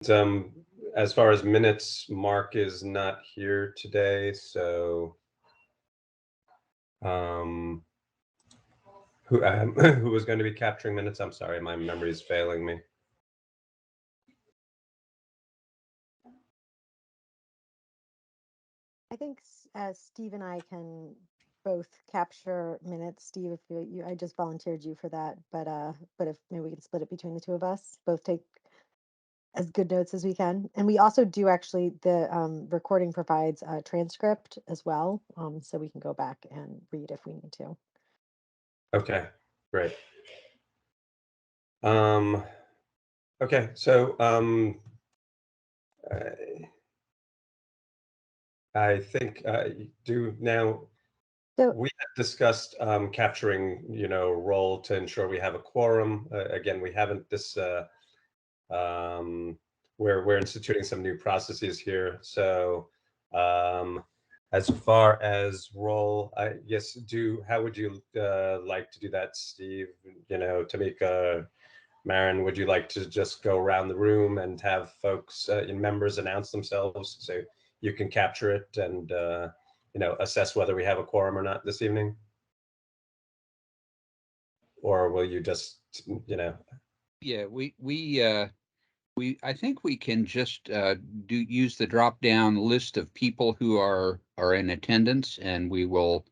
um, as far as minutes, Mark is not here today, so who was going to be capturing minutes? I'm sorry, my memory is failing me. I think Steve and I can both capture minutes. Steve, if I just volunteered you for that, but if maybe we can split it between the two of us, both take as good notes as we can. And we also do actually, the recording provides a transcript as well, so we can go back and read if we need to. Okay, great. Okay, so I think do now. So We had discussed capturing, roll to ensure we have a quorum. Again, we haven't this. We're instituting some new processes here. So, as far as roll, I guess how would you like to do that, Steve? Tamika, Maren, would you like to just go around the room and have folks, members announce themselves so you can capture it and assess whether we have a quorum or not this evening? Or will you just, Yeah, I think we can just use the drop down list of people who are in attendance, and we will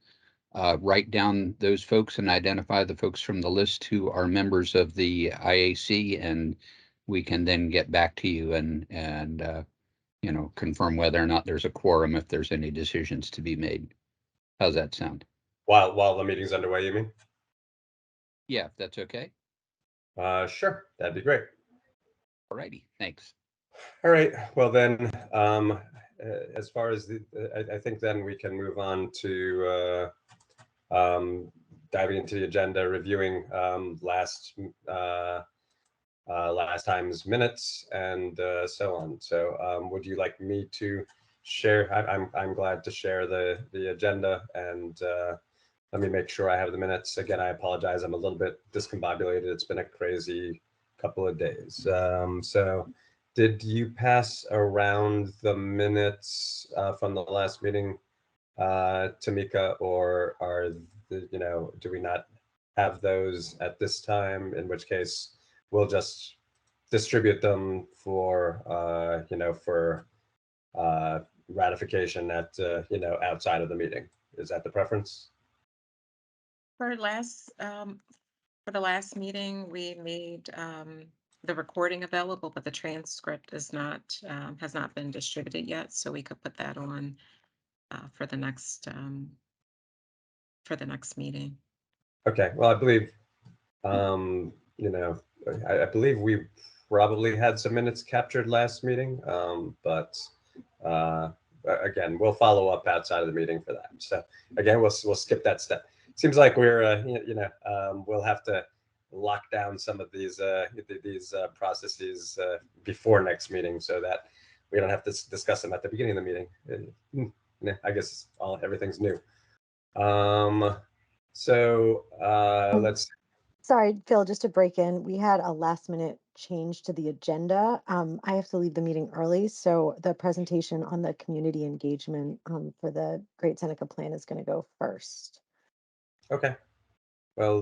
write down those folks and identify the folks from the list who are members of the IAC, and we can then get back to you and confirm whether or not there's a quorum if there's any decisions to be made. How's that sound? While the meeting's underway, you mean? Yeah, if that's okay. Sure, that'd be great. All righty, thanks. All right, well then, as far as I think then we can move on to diving into the agenda, reviewing last time's minutes and so on. So would you like me to share? I'm glad to share the agenda, and let me make sure I have the minutes. Again, I apologize. I'm a little bit discombobulated. It's been a crazy couple of days. So did you pass around the minutes from the last meeting, Tamika, or do we not have those at this time? In which case, we'll just distribute them for ratification at outside of the meeting. Is that the preference? For the last meeting, we made the recording available, but the transcript is not has not been distributed yet, so we could put that on for the next meeting. Okay. Well, I believe I believe we probably had some minutes captured last meeting, but again, we'll follow up outside of the meeting for that. So again, we'll skip that step. Seems like we're we'll have to lock down some of these processes before next meeting so that we don't have to discuss them at the beginning of the meeting. I guess everything's new. So let's. Sorry, Phil, just to break in, we had a last minute change to the agenda. I have to leave the meeting early, so the presentation on the community engagement for the Great Seneca Plan is going to go first. Okay. Well,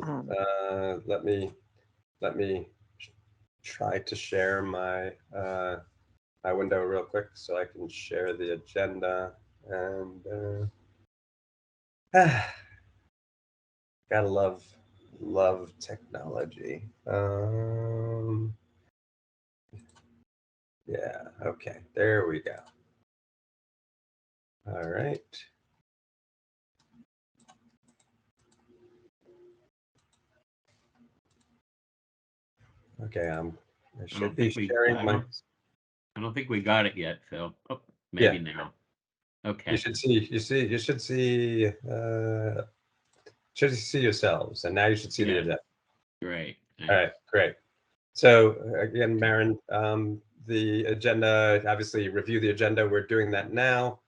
let me try to share my my window real quick so I can share the agenda and gotta love technology. Yeah, okay, there we go. All right. Okay, I should be sharing my. I don't think we got it yet, Phil. Oh, maybe Yeah. now. Okay. You should see yourselves, and now you should see the agenda. Great. All right, great. So again, Maren, the agenda, obviously review the agenda. We're doing that now.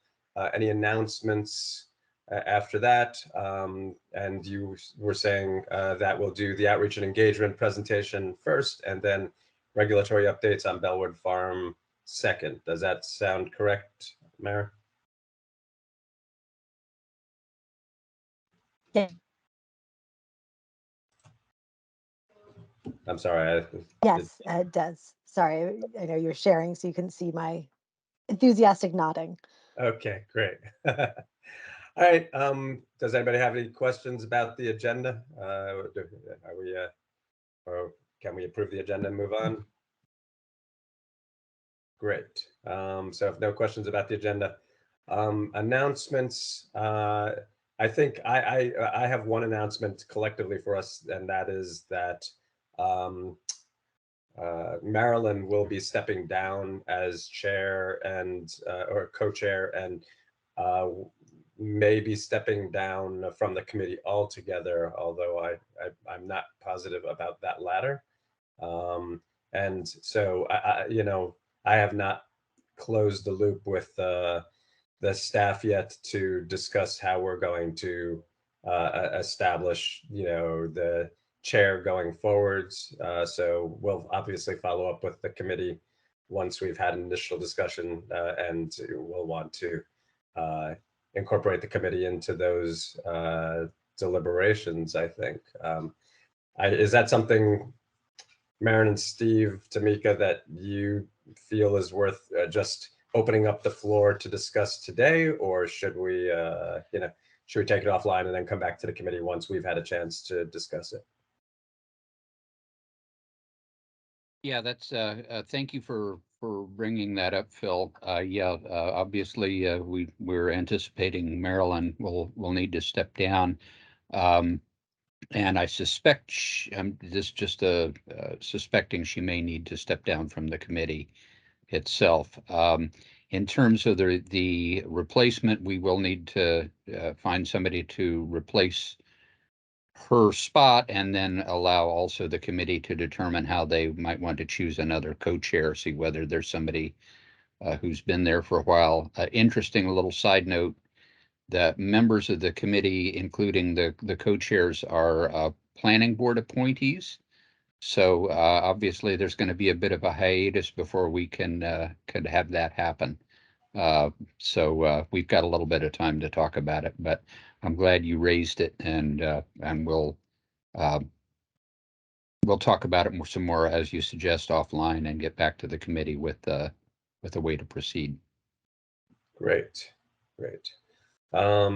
Any announcements after that? And you were saying that we'll do the outreach and engagement presentation first, and then regulatory updates on Bellwood Farm 2nd. Does that sound correct, Mayor? Yeah. I'm sorry. Yes, it does. Sorry, I know you're sharing, so you can see my enthusiastic nodding. Okay, great. All right. Does anybody have any questions about the agenda? Are we, or can we approve the agenda and move on? Great. So if no questions about the agenda, announcements. I think I have one announcement collectively for us, and that is that Marilyn will be stepping down as chair and or co-chair, and may be stepping down from the committee altogether, although I'm not positive about that latter. And so I have not closed the loop with the staff yet to discuss how we're going to establish, the chair going forwards. So we'll obviously follow up with the committee once we've had an initial discussion, and we'll want to incorporate the committee into those deliberations, I think. Is that something, Maren and Steve, Tamika, that you feel is worth just opening up the floor to discuss today, or should we, should we take it offline and then come back to the committee once we've had a chance to discuss it? Yeah, that's thank you for bringing that up, Phil. Yeah, obviously we're anticipating Marilyn will need to step down, and I suspect this just suspecting she may need to step down from the committee itself. In terms of the replacement, we will need to find somebody to replace her spot, and then allow also the committee to determine how they might want to choose another co-chair, see whether there's somebody who's been there for a while. Interesting little side note, the members of the committee, including the co-chairs, are planning board appointees. So obviously there's going to be a bit of a hiatus before we can have that happen. So we've got a little bit of time to talk about it, but I'm glad you raised it, and we'll talk about it some more, as you suggest, offline, and get back to the committee with a way to proceed. Great. I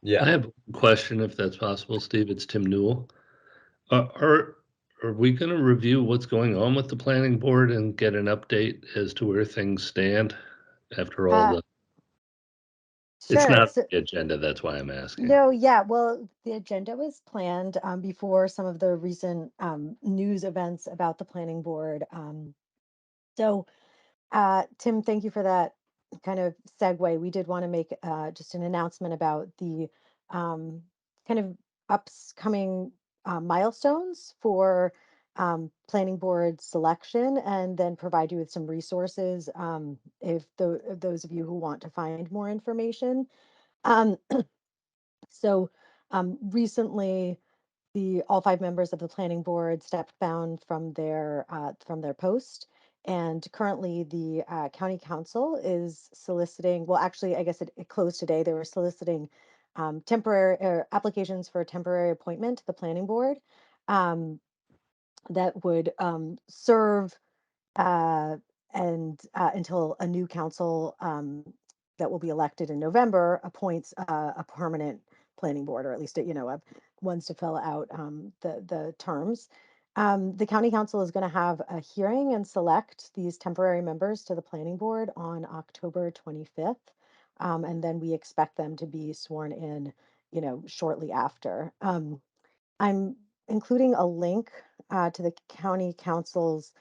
Yeah. have a question, if that's possible, Steve. It's Tim Newell. Are we going to review what's going on with the planning board and get an update as to where things stand after all the? It's Sure. not So, the agenda, that's why I'm asking. no, yeah. Well, the agenda was planned before some of the recent news events about the planning board. So, Tim, thank you for that kind of segue. We did want to make just an announcement about the kind of upcoming milestones for planning board selection, and then provide you with some resources if those of you who want to find more information. Um, so recently, all 5 members of the planning board stepped down from their post, and currently the county council is soliciting. Well, actually, I guess it closed today. They were soliciting temporary applications for a temporary appointment to the planning board that would serve uh, and until a new council that will be elected in November appoints a permanent planning board, or at least ones to fill out the terms. The county council is going to have a hearing and select these temporary members to the planning board on October 25th, and then we expect them to be sworn in, shortly after. I'm including a link to the county council's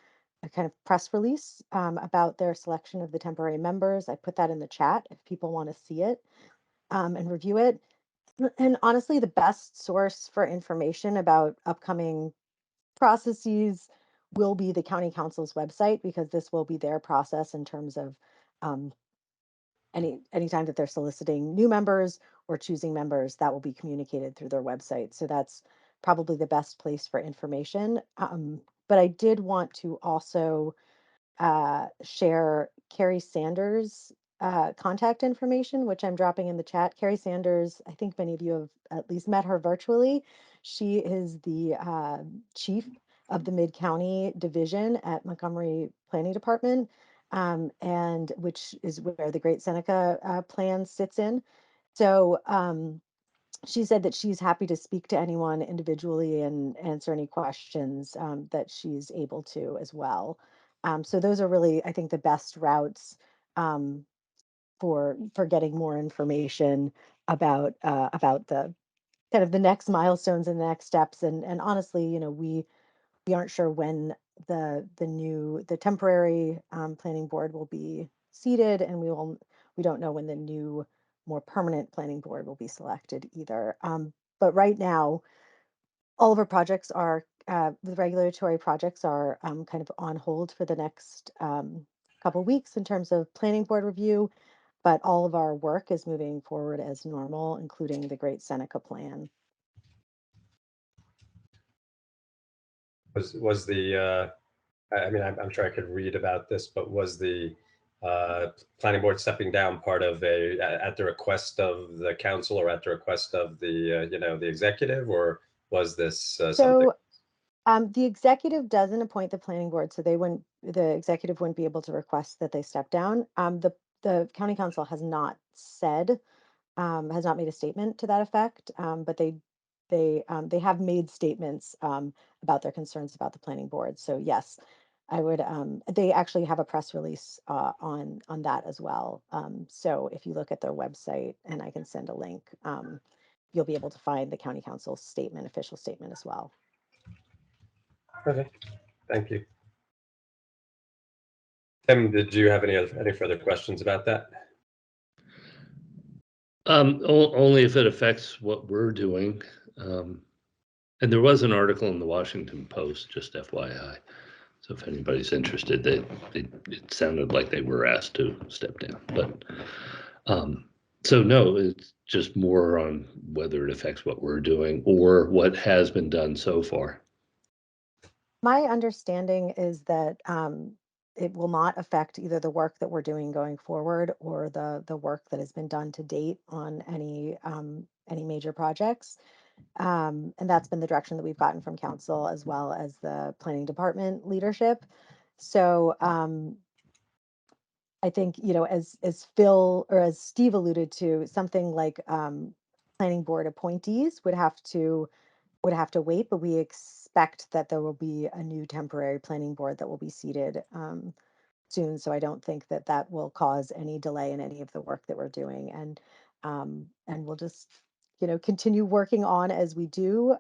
kind of press release about their selection of the temporary members. I put that in the chat if people want to see it and review it. And honestly, the best source for information about upcoming processes will be the county council's website, because this will be their process in terms of um, anytime that they're soliciting new members or choosing members, that will be communicated through their website. So that's probably the best place for information. But I did want to also share Carrie Sanders' contact information, which I'm dropping in the chat. Carrie Sanders, I think many of you have at least met her virtually. She is the chief of the Mid-County Division at Montgomery Planning Department, and which is where the Great Seneca plan sits in. So she said that she's happy to speak to anyone individually and answer any questions that she's able to as well. So those are really, I think, the best routes for getting more information about the kind of the next milestones and the next steps. And honestly, you know, we aren't sure when the temporary planning board will be seated, and we don't know when the new more permanent planning board will be selected either. But right now, all of our projects are the regulatory projects are kind of on hold for the next couple weeks in terms of planning board review, but all of our work is moving forward as normal, including the Great Seneca plan. Was the I mean, I'm sure I could read about this, but was the planning board stepping down part of at the request of the council or at the request of the the executive, or was this something? So the executive doesn't appoint the planning board, so the executive wouldn't be able to request that they step down. The county council has not made a statement to that effect, but they have made statements about their concerns about the planning board. So yes, I would. They actually have a press release on that as well. So if you look at their website, and I can send a link, you'll be able to find the county council's statement, official statement as well. Okay, thank you. Tim, did you have any further questions about that? Only if it affects what we're doing. And there was an article in the Washington Post, just FYI. So if anybody's interested, it sounded like they were asked to step down. But so no, it's just more on whether it affects what we're doing or what has been done so far. My understanding is that it will not affect either the work that we're doing going forward or the work that has been done to date on any major projects. And that's been the direction that we've gotten from council as well as the planning department leadership. So I think, you know, as Phil or as Steve alluded to, something like planning board appointees would have to wait, but we expect that there will be a new temporary planning board that will be seated soon. So I don't think that that will cause any delay in any of the work that we're doing. And we'll just, you know, continue working on as we do.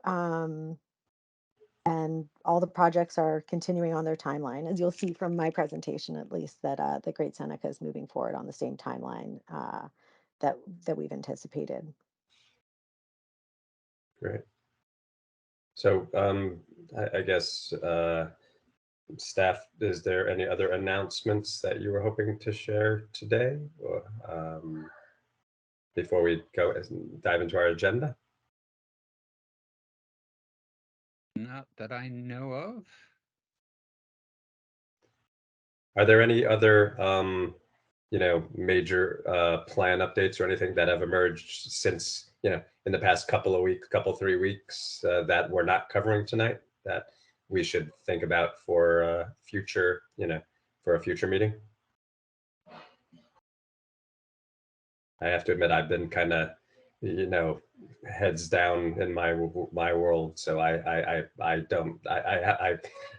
And all the projects are continuing on their timeline, as you'll see from my presentation, at least, that the Great Seneca is moving forward on the same timeline that we've anticipated. Great. So I guess staff, is there any other announcements that you were hoping to share today, or before we go dive into our agenda? Not that I know of. Are there any other major plan updates or anything that have emerged since, in the past couple 3 weeks that we're not covering tonight that we should think about for future, for a future meeting? I have to admit, I've been kind of, heads down in my world. So I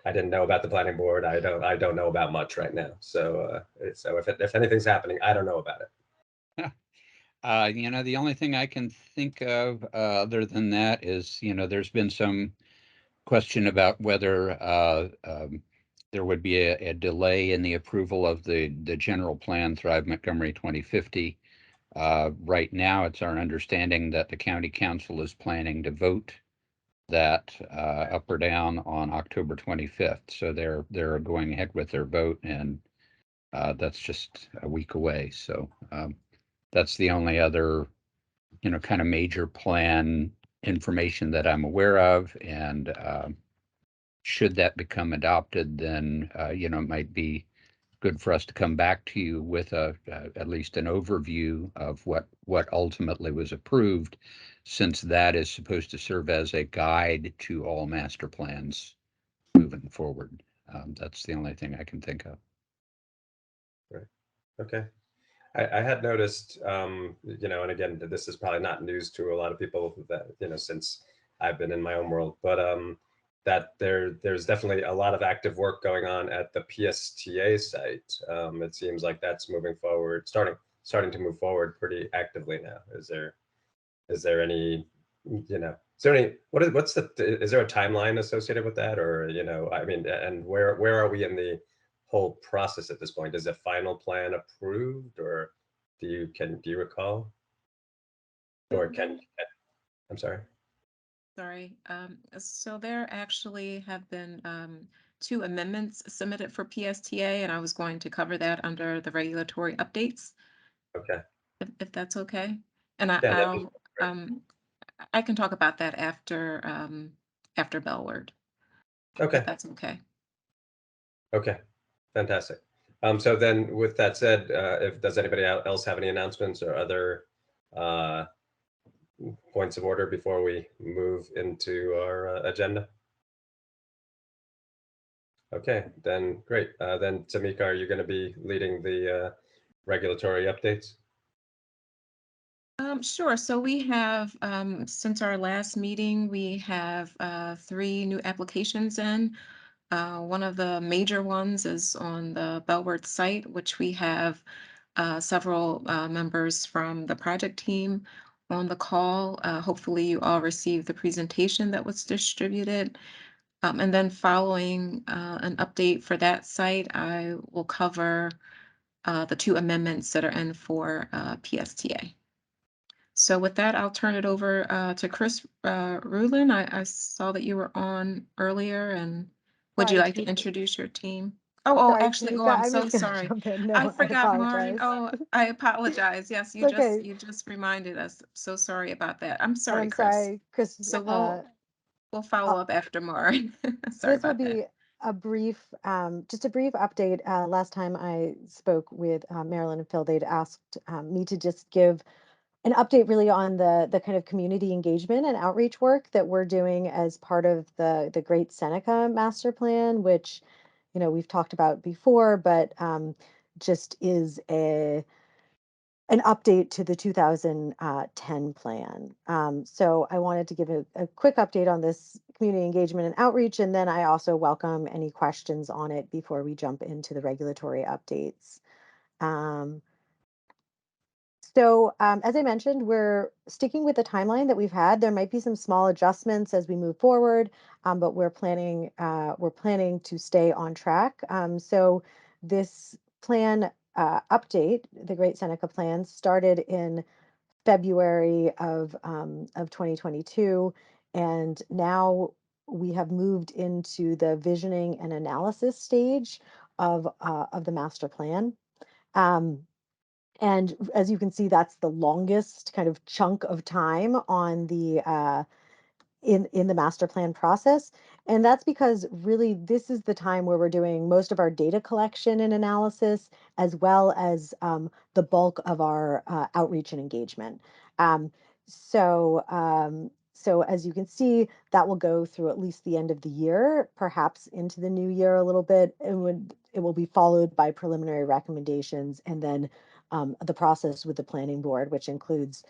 didn't know about the planning board. I don't know about much right now. So if anything's happening, I don't know about it. The only thing I can think of other than that is, there's been some question about whether there would be a delay in the approval of the general plan Thrive Montgomery 2050. Right now, it's our understanding that the county council is planning to vote that up or down on October 25th. So they're going ahead with their vote, and that's just a week away. So that's the only other, kind of major plan information that I'm aware of. And should that become adopted, then, it might be good for us to come back to you with at least an overview of what ultimately was approved, since that is supposed to serve as a guide to all master plans moving forward. That's the only thing I can think of. Right. Okay. I had noticed, and again, this is probably not news to a lot of people that, since I've been in my own world, but that there's definitely a lot of active work going on at the PSTA site. It seems like that's moving forward, starting to move forward pretty actively now. Is there any, is there a timeline associated with that, or, I mean, and where are we in the whole process at this point? Is the final plan approved, or do you recall? Or I'm sorry. Sorry. So there actually have been 2 amendments submitted for PSTA, and I was going to cover that under the regulatory updates, Okay. if that's okay. And Yeah, that'd be great. I can talk about that after after Bellward, Okay. if that's okay. Okay. Fantastic. So then with that said, does anybody else have any announcements or other points of order before we move into our agenda? Okay, then great. Then Tamika, are you going to be leading the regulatory updates? Sure. So we have, since our last meeting, we have 3 new applications in. One of the major ones is on the Bellward site, which we have several members from the project team on the call. Hopefully you all received the presentation that was distributed. And then following an update for that site, I will cover the 2 amendments that are in for PSTA. So with that, I'll turn it over to Chris Rulin. I saw that you were on earlier, and would you Sorry, like to Tamika. introduce your team? Oh, Sorry, actually, Tamika, I'm I'm so just gonna sorry. jump in. I No, I forgot Maureen. apologize. Oh, I apologize. Yes, It's okay. you just reminded us. So sorry about that. I'm And sorry, I'm Chris. sorry, Chris, So we'll follow uh, up after Maureen. Sorry this will about that. be a brief, just a brief update. Last time I spoke with Marilyn and Phil, they'd asked me to just give an update really on the kind of community engagement and outreach work that we're doing as part of the Great Seneca Master Plan, which, we've talked about before, but just is an update to the 2010 plan. So I wanted to give a quick update on this community engagement and outreach, and then I also welcome any questions on it before we jump into the regulatory updates. As I mentioned, we're sticking with the timeline that we've had. There might be some small adjustments as we move forward, but we're planning to stay on track. So this plan update, the Great Seneca Plan, started in February of 2022, and now we have moved into the visioning and analysis stage of the master plan. And as you can see, that's the longest kind of chunk of time on the in the master plan process. And that's because really this is the time where we're doing most of our data collection and analysis, as well as the bulk of our outreach and engagement. Um, so as you can see, that will go through at least the end of the year, perhaps into the new year a little bit. It will be followed by preliminary recommendations, and then the process with the planning board, which includes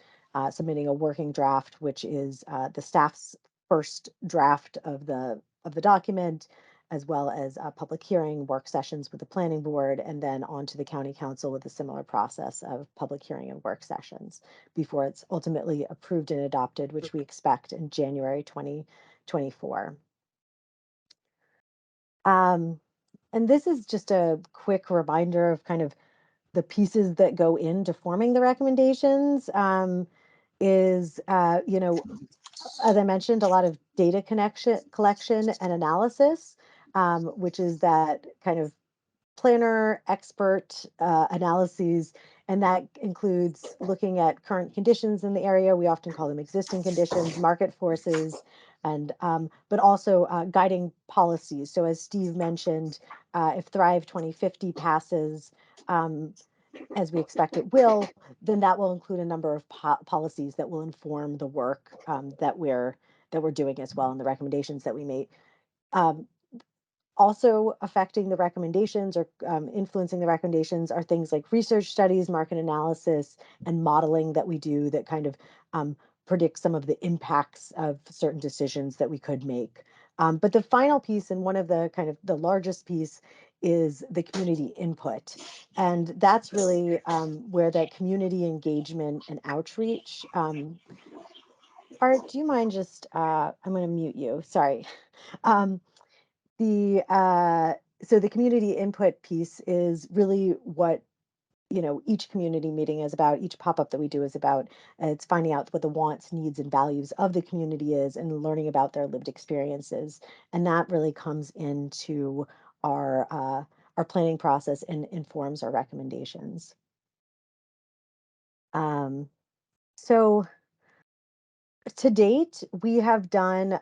submitting a working draft, which is the staff's first draft of the document, as well as a public hearing, work sessions with the planning board, and then on to the county council with a similar process of public hearing and work sessions before it's ultimately approved and adopted, which we expect in January 2024. And this is just a quick reminder of kind of the pieces that go into forming the recommendations. Is as I mentioned, a lot of data collection and analysis, which is that kind of planner expert analyses, and that includes looking at current conditions in the area. We often call them existing conditions, market forces, and but also guiding policies. So as Steve mentioned, if Thrive 2050 passes, as we expect it will, then that will include a number of policies that will inform the work that we're doing as well, and the recommendations that we make. Um, Also affecting the recommendations or influencing the recommendations are things like research studies, market analysis, and modeling that we do that kind of predict some of the impacts of certain decisions that we could make. But the final piece, and one of the kind of the largest piece, is the community input. And that's really where that community engagement and outreach. Art, do you mind just, I'm going to mute you, sorry. Um, the so the community input piece is really what each community meeting is about, each pop-up that we do is about. It's finding out what the wants, needs, and values of the community is, and learning about their lived experiences, and that really comes into our planning process and informs our recommendations. So to date, we have done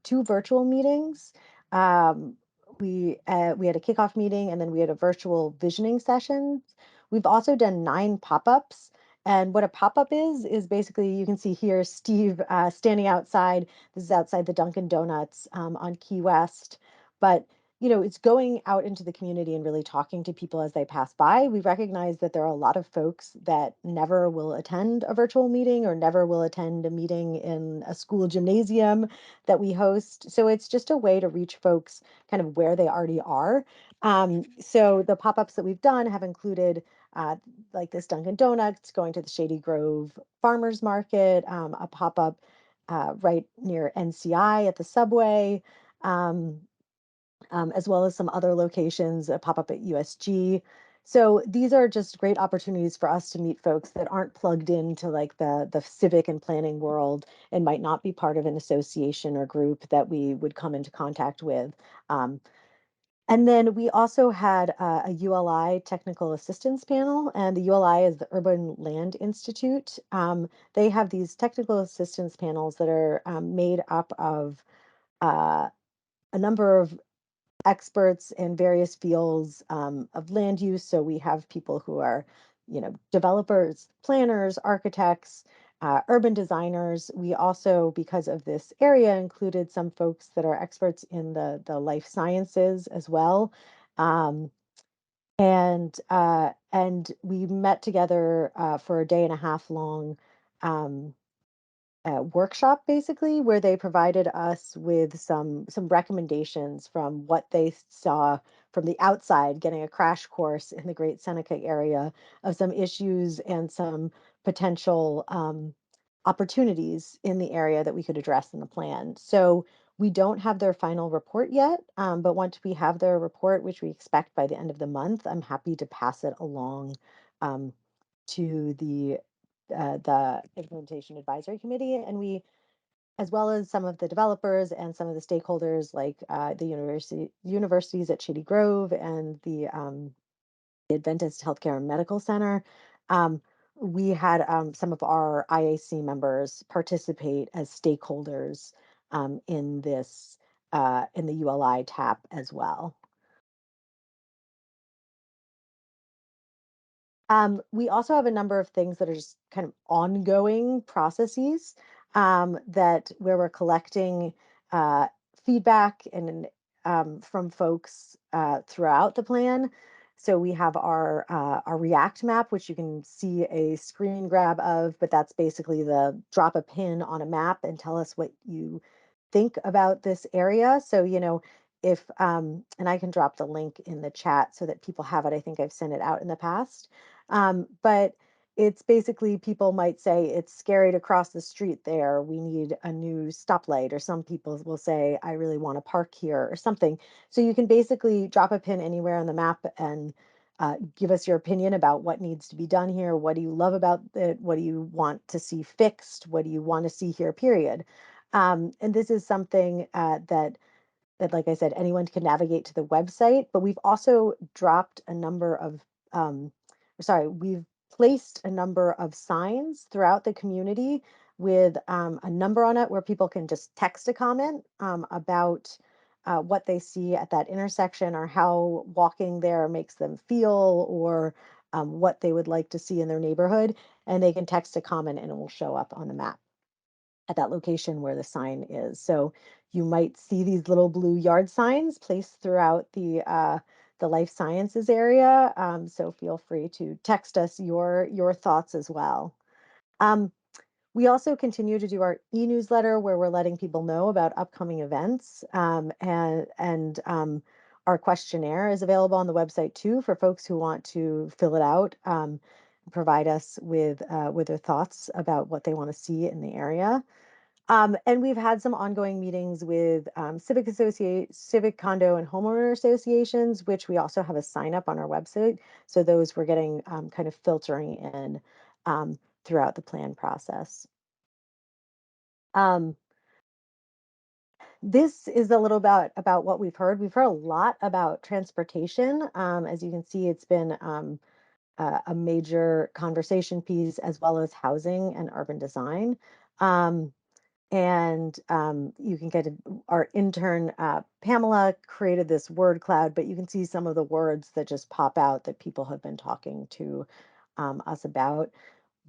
2 virtual meetings. Um, we had a kickoff meeting, and then we had a virtual visioning session. We've also done 9 pop-ups. And what a pop-up is basically, you can see here Steve standing outside. This is outside the Dunkin' Donuts on Key West. But it's going out into the community and really talking to people as they pass by. We recognize that there are a lot of folks that never will attend a virtual meeting or never will attend a meeting in a school gymnasium that we host. So it's just a way to reach folks kind of where they already are. So the pop-ups that we've done have included like this Dunkin' Donuts, going to the Shady Grove Farmers Market, a pop-up right near NCI at the subway. As well as some other locations, a pop-up at USG. So these are just great opportunities for us to meet folks that aren't plugged into like the civic and planning world and might not be part of an association or group that we would come into contact with. And then we also had a ULI technical assistance panel, and the ULI is the Urban Land Institute. They have these technical assistance panels that are made up of a number of experts in various fields of land use. So we have people who are, developers, planners, architects, urban designers. We also, because of this area, included some folks that are experts in the life sciences as well. And we met together for a day and a half long workshop, basically, where they provided us with some recommendations from what they saw from the outside, getting a crash course in the Great Seneca area of some issues and some potential opportunities in the area that we could address in the plan. So we don't have their final report yet, but once we have their report, which we expect by the end of the month, I'm happy to pass it along to the implementation advisory committee, and we, as well as some of the developers and some of the stakeholders, like the universities at Shady Grove and the Adventist Healthcare and Medical Center. We had some of our IAC members participate as stakeholders in this in the ULI TAP as well. We also have a number of things that are just kind of ongoing processes that where we're collecting feedback and from folks throughout the plan. So we have our React map, which you can see a screen grab of, but that's basically the drop a pin on a map and tell us what you think about this area. So, if and I can drop the link in the chat so that people have it. I think I've sent it out in the past. But it's basically, people might say it's scary to cross the street there. We need a new stoplight, or some people will say, I really want to park here or something. So you can basically drop a pin anywhere on the map and give us your opinion about what needs to be done here. What do you love about it? What do you want to see fixed? What do you want to see here, period? And this is something that, like I said, anyone can navigate to the website, but we've also dropped a number of, we've placed a number of signs throughout the community with a number on it where people can just text a comment about what they see at that intersection, or how walking there makes them feel, or what they would like to see in their neighborhood. And they can text a comment and it will show up on the map at that location where the sign is. So you might see these little blue yard signs placed throughout the life sciences area. So feel free to text us your thoughts as well. We also continue to do our e-newsletter where we're letting people know about upcoming events, and our questionnaire is available on the website too for folks who want to fill it out, provide us with their thoughts about what they want to see in the area. And we've had some ongoing meetings with civic condo and homeowner associations, which we also have a sign up on our website. So those we're getting kind of filtering in throughout the plan process. This is a little about what we've heard. We've heard a lot about transportation. As you can see, it's been a major conversation piece, as well as housing and urban design. And you can get our intern Pamela created this word cloud, but you can see some of the words that just pop out that people have been talking to us about.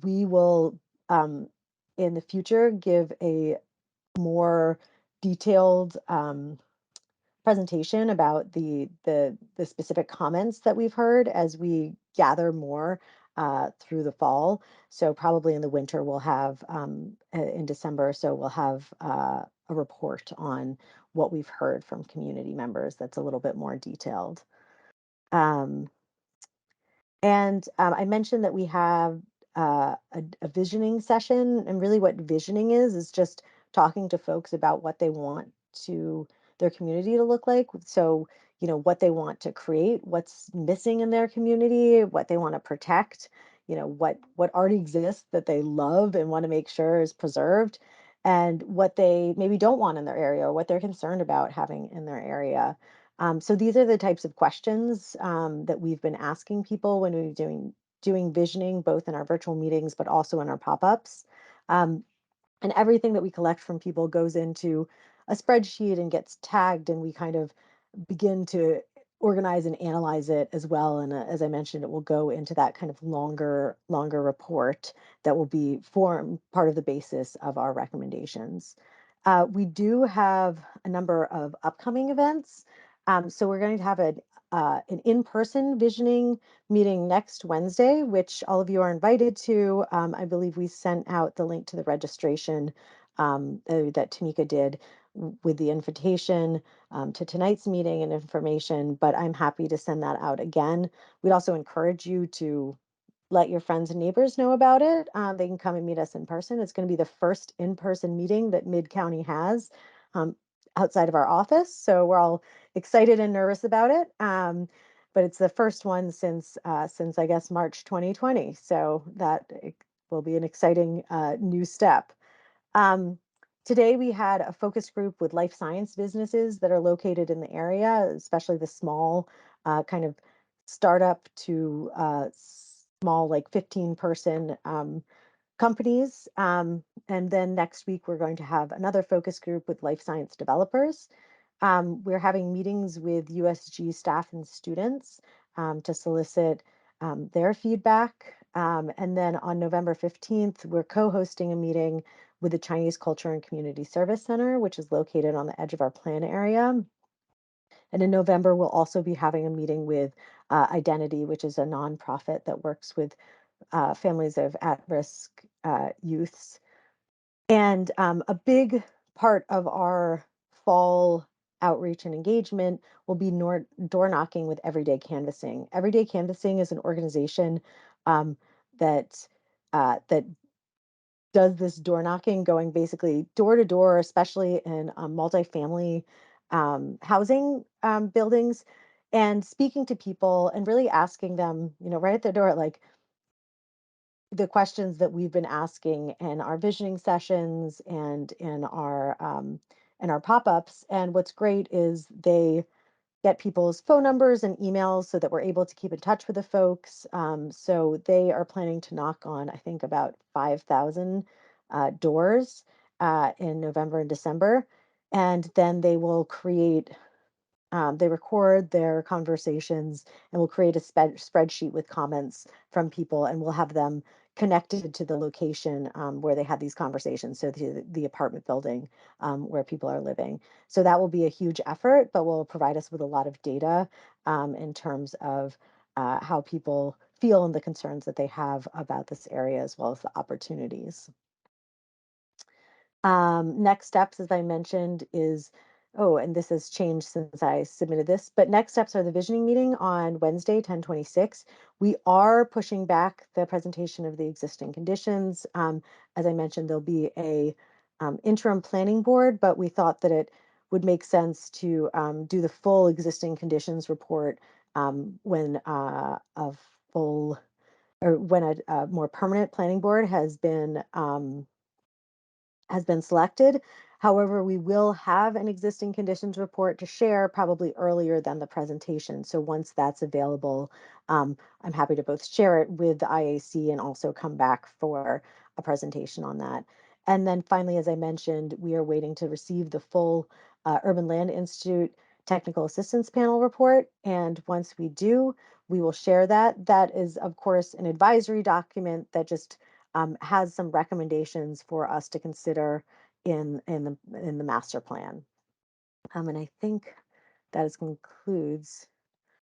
We will in the future give a more detailed presentation about the specific comments that we've heard as we gather more through the fall. So probably in the winter we'll have in December or so we'll have a report on what we've heard from community members that's a little bit more detailed. And I mentioned that we have a visioning session, and really what visioning is just talking to folks about what they want to their community to look like. So, what they want to create, what's missing in their community, what they want to protect, what already exists that they love and want to make sure is preserved, and what they maybe don't want in their area, or what they're concerned about having in their area. So these are the types of questions that we've been asking people when we're doing visioning, both in our virtual meetings, but also in our pop-ups. And everything that we collect from people goes into a spreadsheet and gets tagged, and we kind of begin to organize and analyze it as well. And as I mentioned, it will go into that kind of longer report that will be part of the basis of our recommendations. We do have a number of upcoming events. So we're going to have an in-person visioning meeting next Wednesday, which all of you are invited to. I believe we sent out the link to the registration that Tamika did with the invitation to tonight's meeting and information, but I'm happy to send that out again. We'd also encourage you to let your friends and neighbors know about it. They can come and meet us in person. It's going to be the first in-person meeting that Mid-County has outside of our office. So we're all excited and nervous about it. But it's the first one since I guess March 2020. So that will be an exciting new step. Today we had a focus group with life science businesses that are located in the area, especially the small kind of startup to small, like 15-person companies. And then next week, we're going to have another focus group with life science developers. We're having meetings with USG staff and students to solicit their feedback. And then on November 15th, we're co-hosting a meeting with the Chinese Culture and Community Service Center, which is located on the edge of our plan area. And in November, we'll also be having a meeting with Identity, which is a nonprofit that works with families of at-risk youths. And a big part of our fall outreach and engagement will be door knocking with Everyday Canvassing. Everyday Canvassing is an organization that does this door knocking, going basically door to door, especially in multifamily housing buildings, and speaking to people and really asking them, right at the door, like the questions that we've been asking in our visioning sessions and in our pop-ups. And what's great is they get people's phone numbers and emails so that we're able to keep in touch with the folks. So they are planning to knock on, I think, about 5,000 doors in November and December. And then they will create, they record their conversations and we'll create a spreadsheet with comments from people, and we'll have them connected to the location where they had these conversations. So the apartment building where people are living. So that will be a huge effort, but will provide us with a lot of data in terms of how people feel and the concerns that they have about this area, as well as the opportunities. Next steps, as I mentioned, is, oh, and this has changed since I submitted this, but next steps are the visioning meeting on Wednesday, 10/26. We are pushing back the presentation of the existing conditions. As I mentioned, there'll be a interim planning board, but we thought that it would make sense to do the full existing conditions report when a full, or when a more permanent planning board has been selected. However, we will have an existing conditions report to share probably earlier than the presentation. So once that's available, I'm happy to both share it with the IAC and also come back for a presentation on that. And then finally, as I mentioned, we are waiting to receive the full Urban Land Institute Technical Assistance Panel report. And once we do, we will share that. That is, of course, an advisory document that just has some recommendations for us to consider in the master plan. And I think that concludes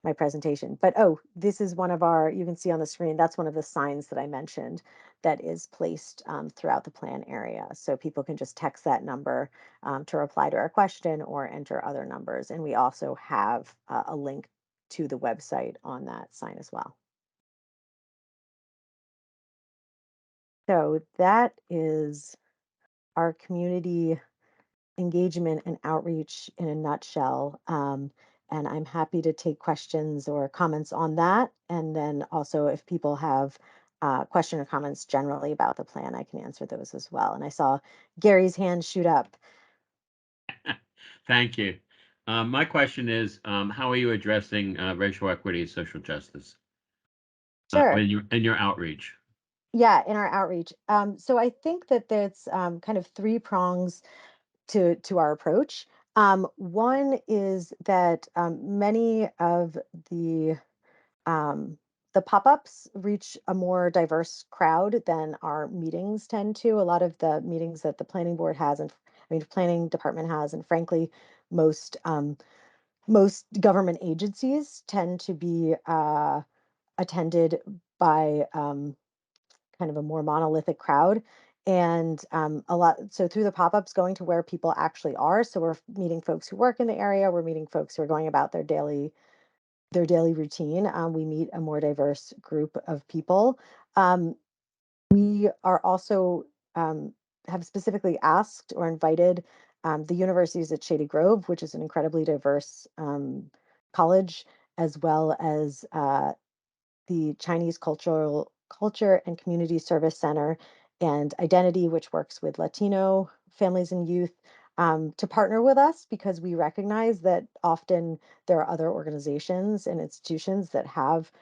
my presentation. But oh, this is one of our, you can see on the screen, that's one of the signs that I mentioned that is placed throughout the plan area. So people can just text that number to reply to our question or enter other numbers. And we also have a link to the website on that sign as well. So that is our community engagement and outreach in a nutshell. And I'm happy to take questions or comments on that. And then also if people have question or comments generally about the plan, I can answer those as well. And I saw Gary's hand shoot up. Thank you. My question is, how are you addressing racial equity and social justice Sure. in your outreach? Yeah, in our outreach. So I think that there's kind of three prongs to our approach. One is that many of um, the pop-ups reach a more diverse crowd than our meetings tend to. A lot of the meetings that the planning board has, and I mean, planning department has, and frankly, most most government agencies tend to be attended by kind of a more monolithic crowd. And a lot, so through the pop-ups, going to where people actually are. So we're meeting folks who work in the area. We're meeting folks who are going about their daily routine. We meet a more diverse group of people. We are also have specifically asked or invited the universities at Shady Grove, which is an incredibly diverse college, as well as the Chinese Culture and Community Service Center and Identity, which works with Latino families and youth, to partner with us, because we recognize that often there are other organizations and institutions that have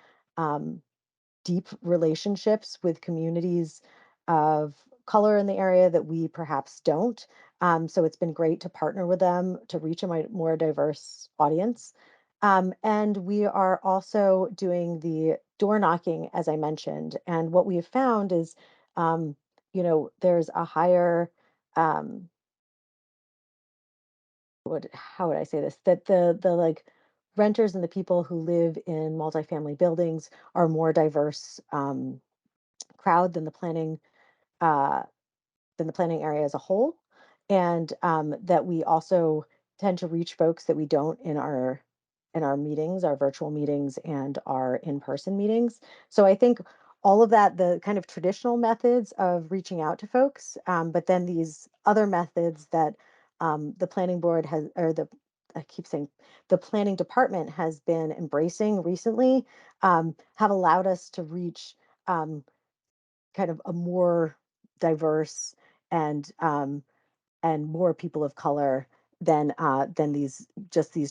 deep relationships with communities of color in the area that we perhaps don't. So it's been great to partner with them to reach a more diverse audience. And we are also doing the door knocking, as I mentioned. And what we have found is, there's a higher, how would I say this? That the like renters and the people who live in multifamily buildings are more diverse crowd uh, than the planning area as a whole, and that we also tend to reach folks that we don't in our meetings, our virtual meetings and our in-person meetings. So I think all of that, the kind of traditional methods of reaching out to folks, but then these other methods that the planning board has, or I keep saying the planning department has been embracing recently, have allowed us to reach kind of a more diverse and more people of color than these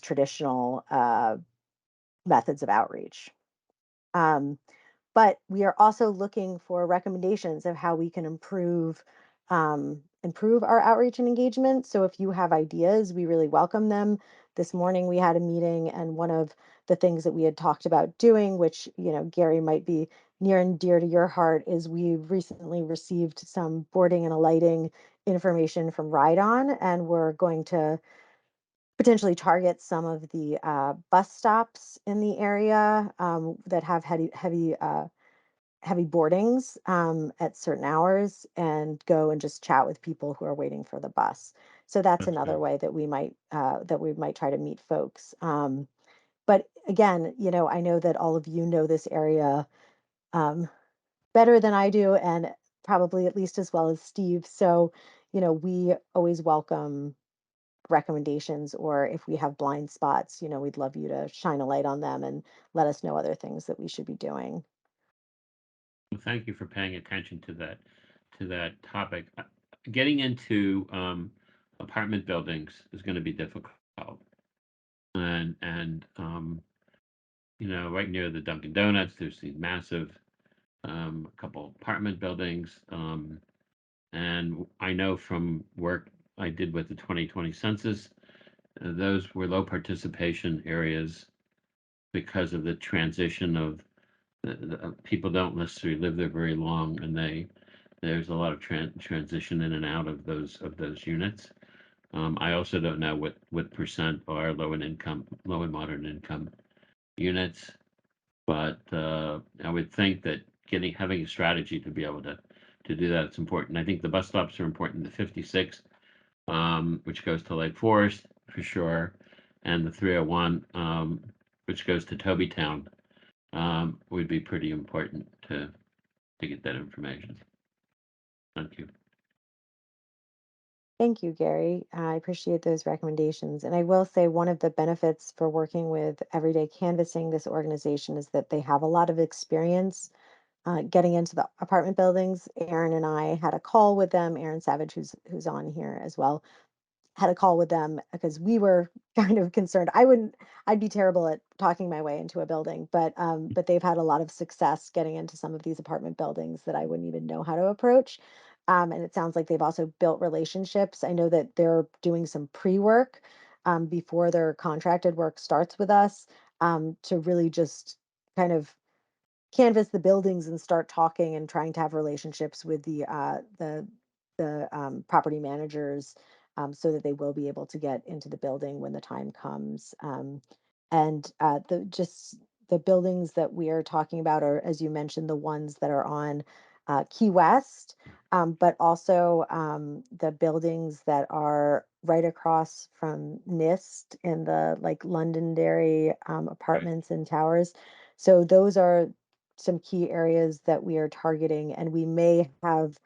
traditional methods of outreach. But we are also looking for recommendations of how we can improve improve our outreach and engagement. So if you have ideas, we really welcome them. This morning we had a meeting, and one of the things that we had talked about doing, which, Gary, might be near and dear to your heart, is we've recently received some boarding and alighting information from Ride On, and we're going to potentially target some of the bus stops in the area that have heavy boardings at certain hours, and go and just chat with people who are waiting for the bus. So that's another good. way that we might try to meet folks. But again, I know that all of you know this area better than I do, and probably at least as well as Steve. So, we always welcome recommendations, or if we have blind spots, we'd love you to shine a light on them and let us know other things that we should be doing. Well, thank you for paying attention to that topic. Getting into apartment buildings is going to be difficult, and right near the Dunkin' Donuts, there's these massive couple apartment buildings, and I know from work I did with the 2020 census, those were low participation areas because of the transition of people don't necessarily live there very long, and there's a lot of transition in and out of those units. I also don't know what percent are low and moderate income units, but I would think that having a strategy to be able to do that, it's important. I think the bus stops are important. The 56, which goes to Lake Forest for sure, and the 301, which goes to Tobytown, would be pretty important to get that information. Thank you. Thank you, Gary. I appreciate those recommendations. And I will say one of the benefits for working with Everyday Canvassing, this organization, is that they have a lot of experience getting into the apartment buildings. Aaron and I had a call with them. Aaron Savage, who's on here as well, had a call with them because we were kind of concerned. I'd be terrible at talking my way into a building, but they've had a lot of success getting into some of these apartment buildings that I wouldn't even know how to approach. And it sounds like they've also built relationships. I know that they're doing some pre-work before their contracted work starts with us, to really just kind of canvas the buildings and start talking and trying to have relationships with the property managers, so that they will be able to get into the building when the time comes. And the buildings that we are talking about are, as you mentioned, the ones that are on Key West, but also the buildings that are right across from NIST in the like Londonderry apartments and towers. So those are some key areas that we are targeting, and we may have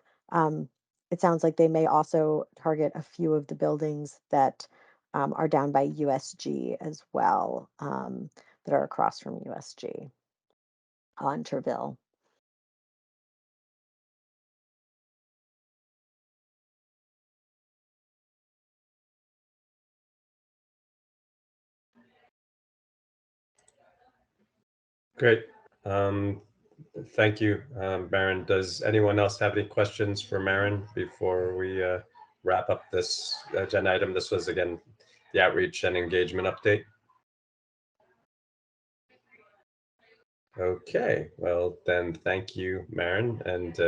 it sounds like they may also target a few of the buildings that are down by USG as well, that are across from USG on Terville. Great. Thank you, Maren. Does anyone else have any questions for Maren before we wrap up this agenda item? This was, again, the outreach and engagement update. Okay, well then, thank you, Maren. And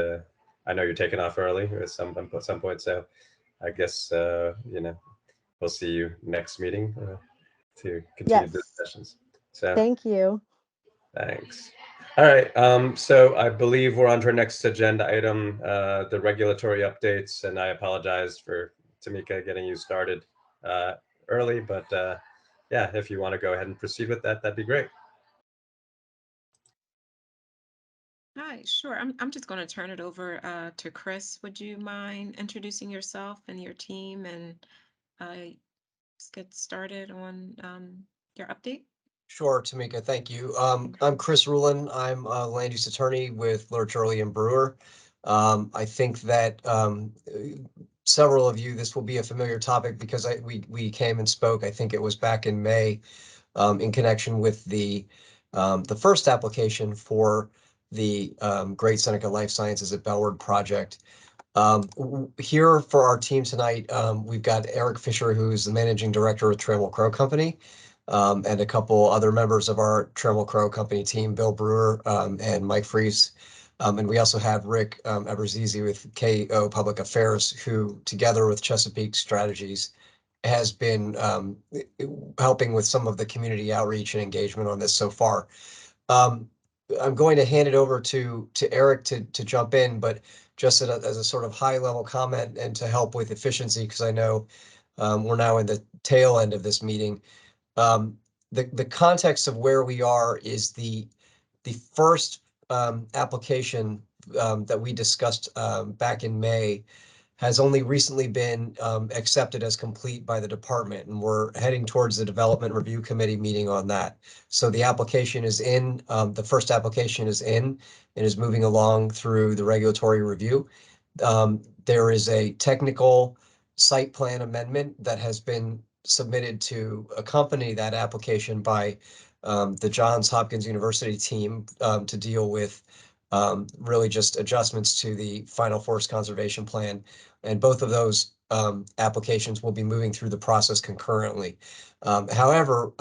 I know you're taking off early at some point, so I guess we'll see you next meeting to continue the Yes. discussions. So Thank you. thanks. All right, so I believe we're on to our next agenda item, the regulatory updates, and I apologize for Tamika getting you started early, but yeah, if you want to go ahead and proceed with that, that'd be great. Hi, sure. I'm just going to turn it over to Chris. Would you mind introducing yourself and your team, and let's get started on your update? Sure, Tamika, thank you. I'm Chris Rulin. I'm a land use attorney with Lurch, Early and Brewer. I think that several of you, this will be a familiar topic because we came and spoke, I think it was back in May, in connection with the first application for the Great Seneca Life Sciences at Bellward project. Here for our team tonight, we've got Eric Fisher, who's the managing director of Trammell Crow Company, and a couple other members of our Trammell Crow Company team, Bill Brewer and Mike Fries. And we also have Rick Eberzizi with KO Public Affairs, who together with Chesapeake Strategies has been helping with some of the community outreach and engagement on this so far. I'm going to hand it over to Eric to jump in, but just as a sort of high level comment and to help with efficiency, because I know we're now in the tail end of this meeting. The context of where we are is the first application that we discussed back in May has only recently been accepted as complete by the department, and we're heading towards the Development Review Committee meeting on that. So the application is in, the first application is in and is moving along through the regulatory review. There is a technical site plan amendment that has been submitted to accompany that application by the Johns Hopkins University team to deal with really just adjustments to the final forest conservation plan. And both of those applications will be moving through the process concurrently. However,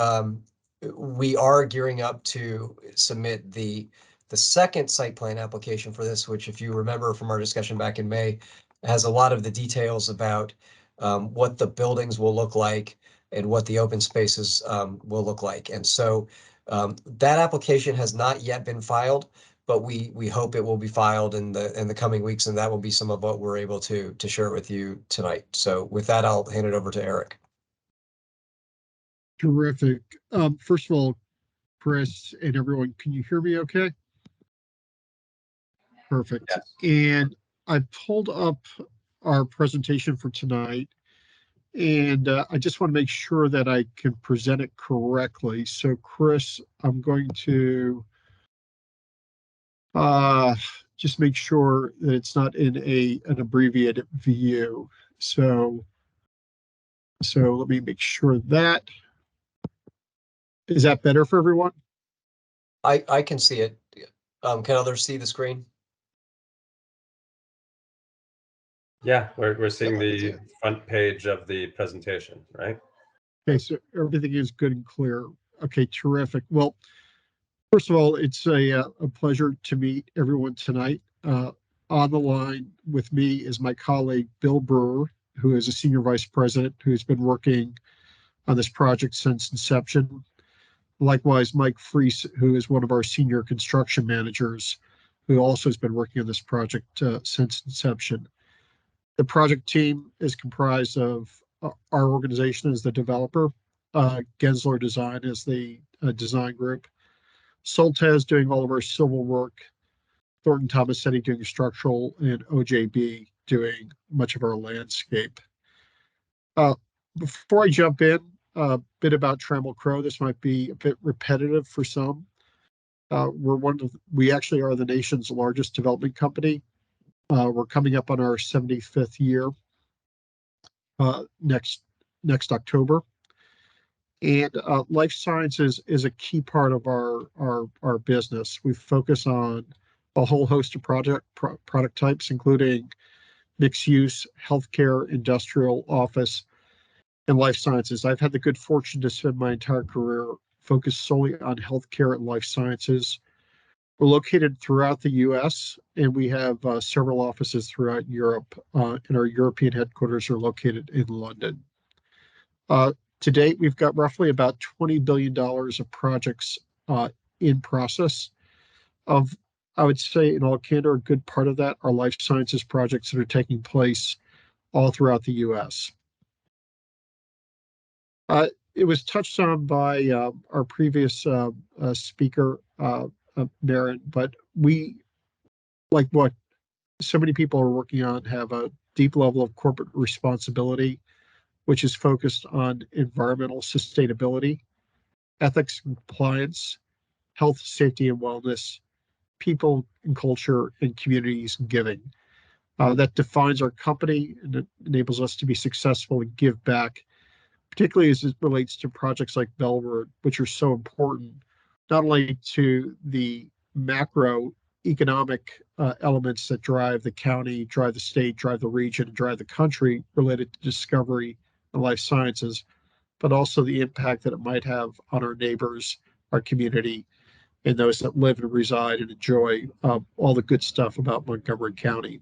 we are gearing up to submit the second site plan application for this, which, if you remember from our discussion back in May, has a lot of the details about what the buildings will look like and what the open spaces will look like. And so that application has not yet been filed, but we hope it will be filed in the coming weeks, and that will be some of what we're able to share with you tonight. So with that, I'll hand it over to Eric. Terrific. First of all, Chris and everyone, can you hear me okay? Perfect. Yes. And I pulled up our presentation for tonight, and I just want to make sure that I can present it correctly. So Chris, I'm going to just make sure that it's not in an abbreviated view. So let me make sure that. Is that better for everyone? I can see it. Can others see the screen? Yeah, we're seeing the front page of the presentation, right? Okay, so everything is good and clear. Okay, terrific. Well, first of all, it's a pleasure to meet everyone tonight. On the line with me is my colleague, Bill Brewer, who is a senior vice president who's been working on this project since inception. Likewise, Mike Fries, who is one of our senior construction managers, who also has been working on this project since inception. The project team is comprised of our organization as the developer, Gensler Design is the design group, Soltez doing all of our civil work, Thornton Tomasetti doing structural, and OJB doing much of our landscape. Before I jump in, a bit about Trammell Crow. This might be a bit repetitive for some. We actually are the nation's largest development company. We're coming up on our 75th year next October. And life sciences is a key part of our business. We focus on a whole host of product types, including mixed use, healthcare, industrial, office, and life sciences. I've had the good fortune to spend my entire career focused solely on healthcare and life sciences. We're located throughout the U.S., and we have several offices throughout Europe, and our European headquarters are located in London. To date, we've got roughly about $20 billion of projects in process. I would say, in all candor, a good part of that are life sciences projects that are taking place all throughout the U.S. It was touched on by our previous speaker, Maren, but we, like what so many people are working on, have a deep level of corporate responsibility, which is focused on environmental sustainability, ethics and compliance, health, safety and wellness, people and culture, and communities and giving. That defines our company, and it enables us to be successful and give back, particularly as it relates to projects like Bellward, which are so important, not only to the macro economic elements that drive the county, drive the state, drive the region, drive the country related to discovery and life sciences, but also the impact that it might have on our neighbors, our community, and those that live and reside and enjoy all the good stuff about Montgomery County.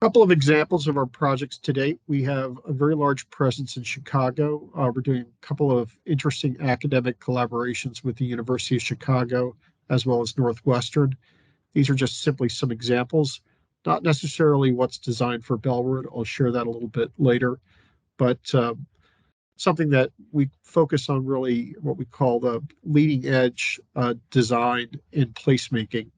A couple of examples of our projects to date. We have a very large presence in Chicago. We're doing a couple of interesting academic collaborations with the University of Chicago as well as Northwestern. These are just simply some examples, not necessarily what's designed for Bellward. I'll share that a little bit later, but something that we focus on, really what we call the leading edge design and placemaking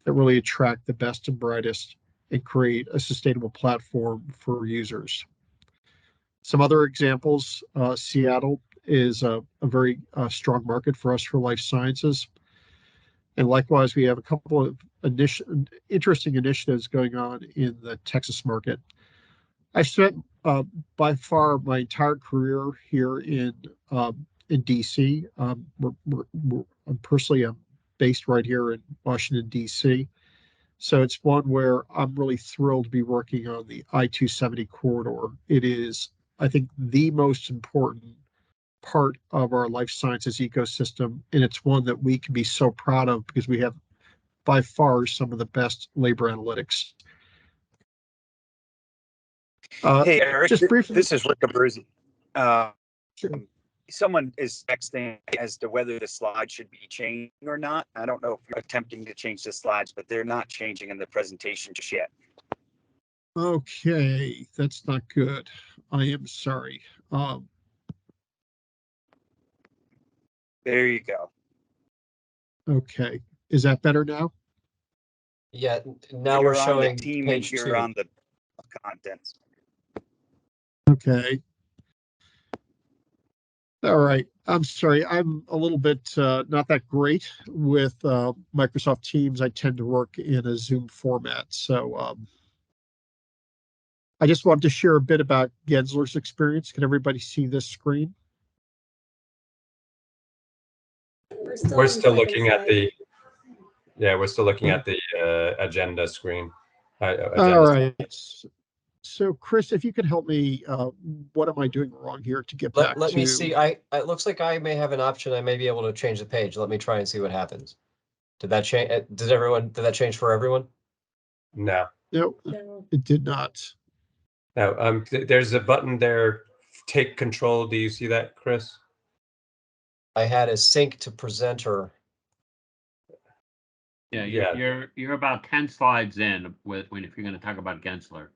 that really attract the best and brightest and create a sustainable platform for users. Some other examples, Seattle is a very strong market for us for life sciences. And likewise, we have a couple of interesting initiatives going on in the Texas market. I've spent by far my entire career here in DC. I'm personally based right here in Washington, DC. So it's one where I'm really thrilled to be working on the I-270 corridor. It is, I think, the most important part of our life sciences ecosystem, and it's one that we can be so proud of because we have by far some of the best labor analytics. Hey, Eric, just briefly, this is Rick Abruzzi. sure. Someone is texting as to whether the slide should be changing or not. I don't know if you're attempting to change the slides, but they're not changing in the presentation just yet. Okay, that's not good. I am sorry. There you go. Okay, is that better now? Yeah, now we're You're on showing the team and page you're 2. on the contents. Okay. All right. I'm sorry. I'm a little bit not that great with Microsoft Teams. I tend to work in a Zoom format. So I just wanted to share a bit about Gensler's experience. Can everybody see this screen? We're still looking at the, we're still looking at the agenda screen. All right. So Chris, if you could help me, what am I doing wrong here to get back Let to? me see. It looks like I may have an option. I may be able to change the page. Let me try and see what happens. Did that change? Did that change for everyone? No. No, it did not. No. There's a button there. Take control. Do you see that, Chris? I had a sync to presenter. Yeah, Yeah. you're about 10 slides in if you're going to talk about Gensler.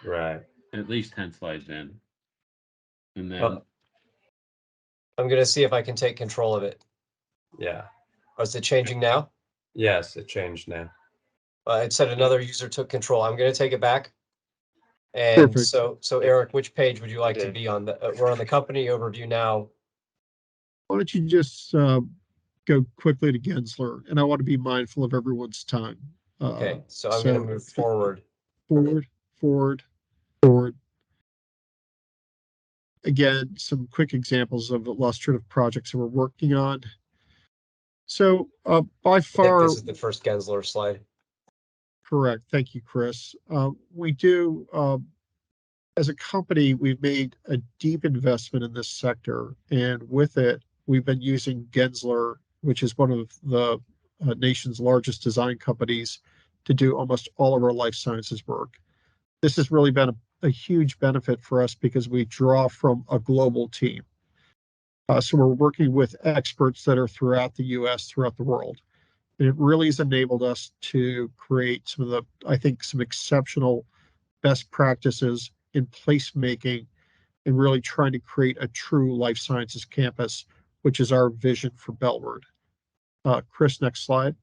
Right. At least 10 slides in. And then I'm going to see if I can take control of it. Yeah. Oh, is it changing now? Yes, it changed now. It said another user took control. I'm going to take it back. And Perfect. so Eric, which page would you like to be on? We're on the company overview now. Why don't you just go quickly to Gensler? And I want to be mindful of everyone's time. Okay, so I'm going to move forward. Forward. Again, some quick examples of illustrative projects that we're working on. So by far, I think this is the first Gensler slide. Correct. Thank you, Chris. We do, as a company, we've made a deep investment in this sector, and with it, we've been using Gensler, which is one of the nation's largest design companies, to do almost all of our life sciences work. This has really been a huge benefit for us because we draw from a global team. So we're working with experts that are throughout the US, throughout the world. And it really has enabled us to create some of the, I think, some exceptional best practices in placemaking and really trying to create a true life sciences campus, which is our vision for Bellward. Chris, next slide.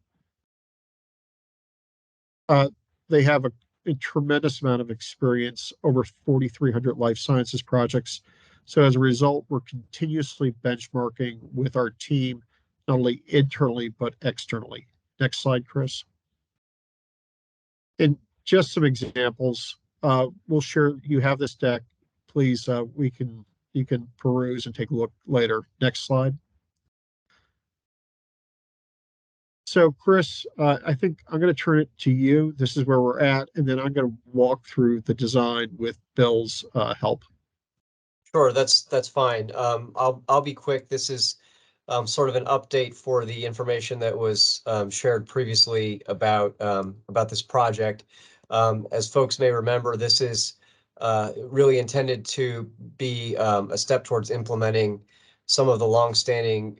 They have a tremendous amount of experience, over 4,300 life sciences projects. So as a result, we're continuously benchmarking with our team, not only internally, but externally. Next slide, Chris. And just some examples. We'll share, you have this deck. Please, you can peruse and take a look later. Next slide. So Chris, I think I'm going to turn it to you. This is where we're at, and then I'm going to walk through the design with Bill's help. Sure, that's fine. I'll be quick. This is sort of an update for the information that was shared previously about this project. As folks may remember, this is really intended to be a step towards implementing some of the longstanding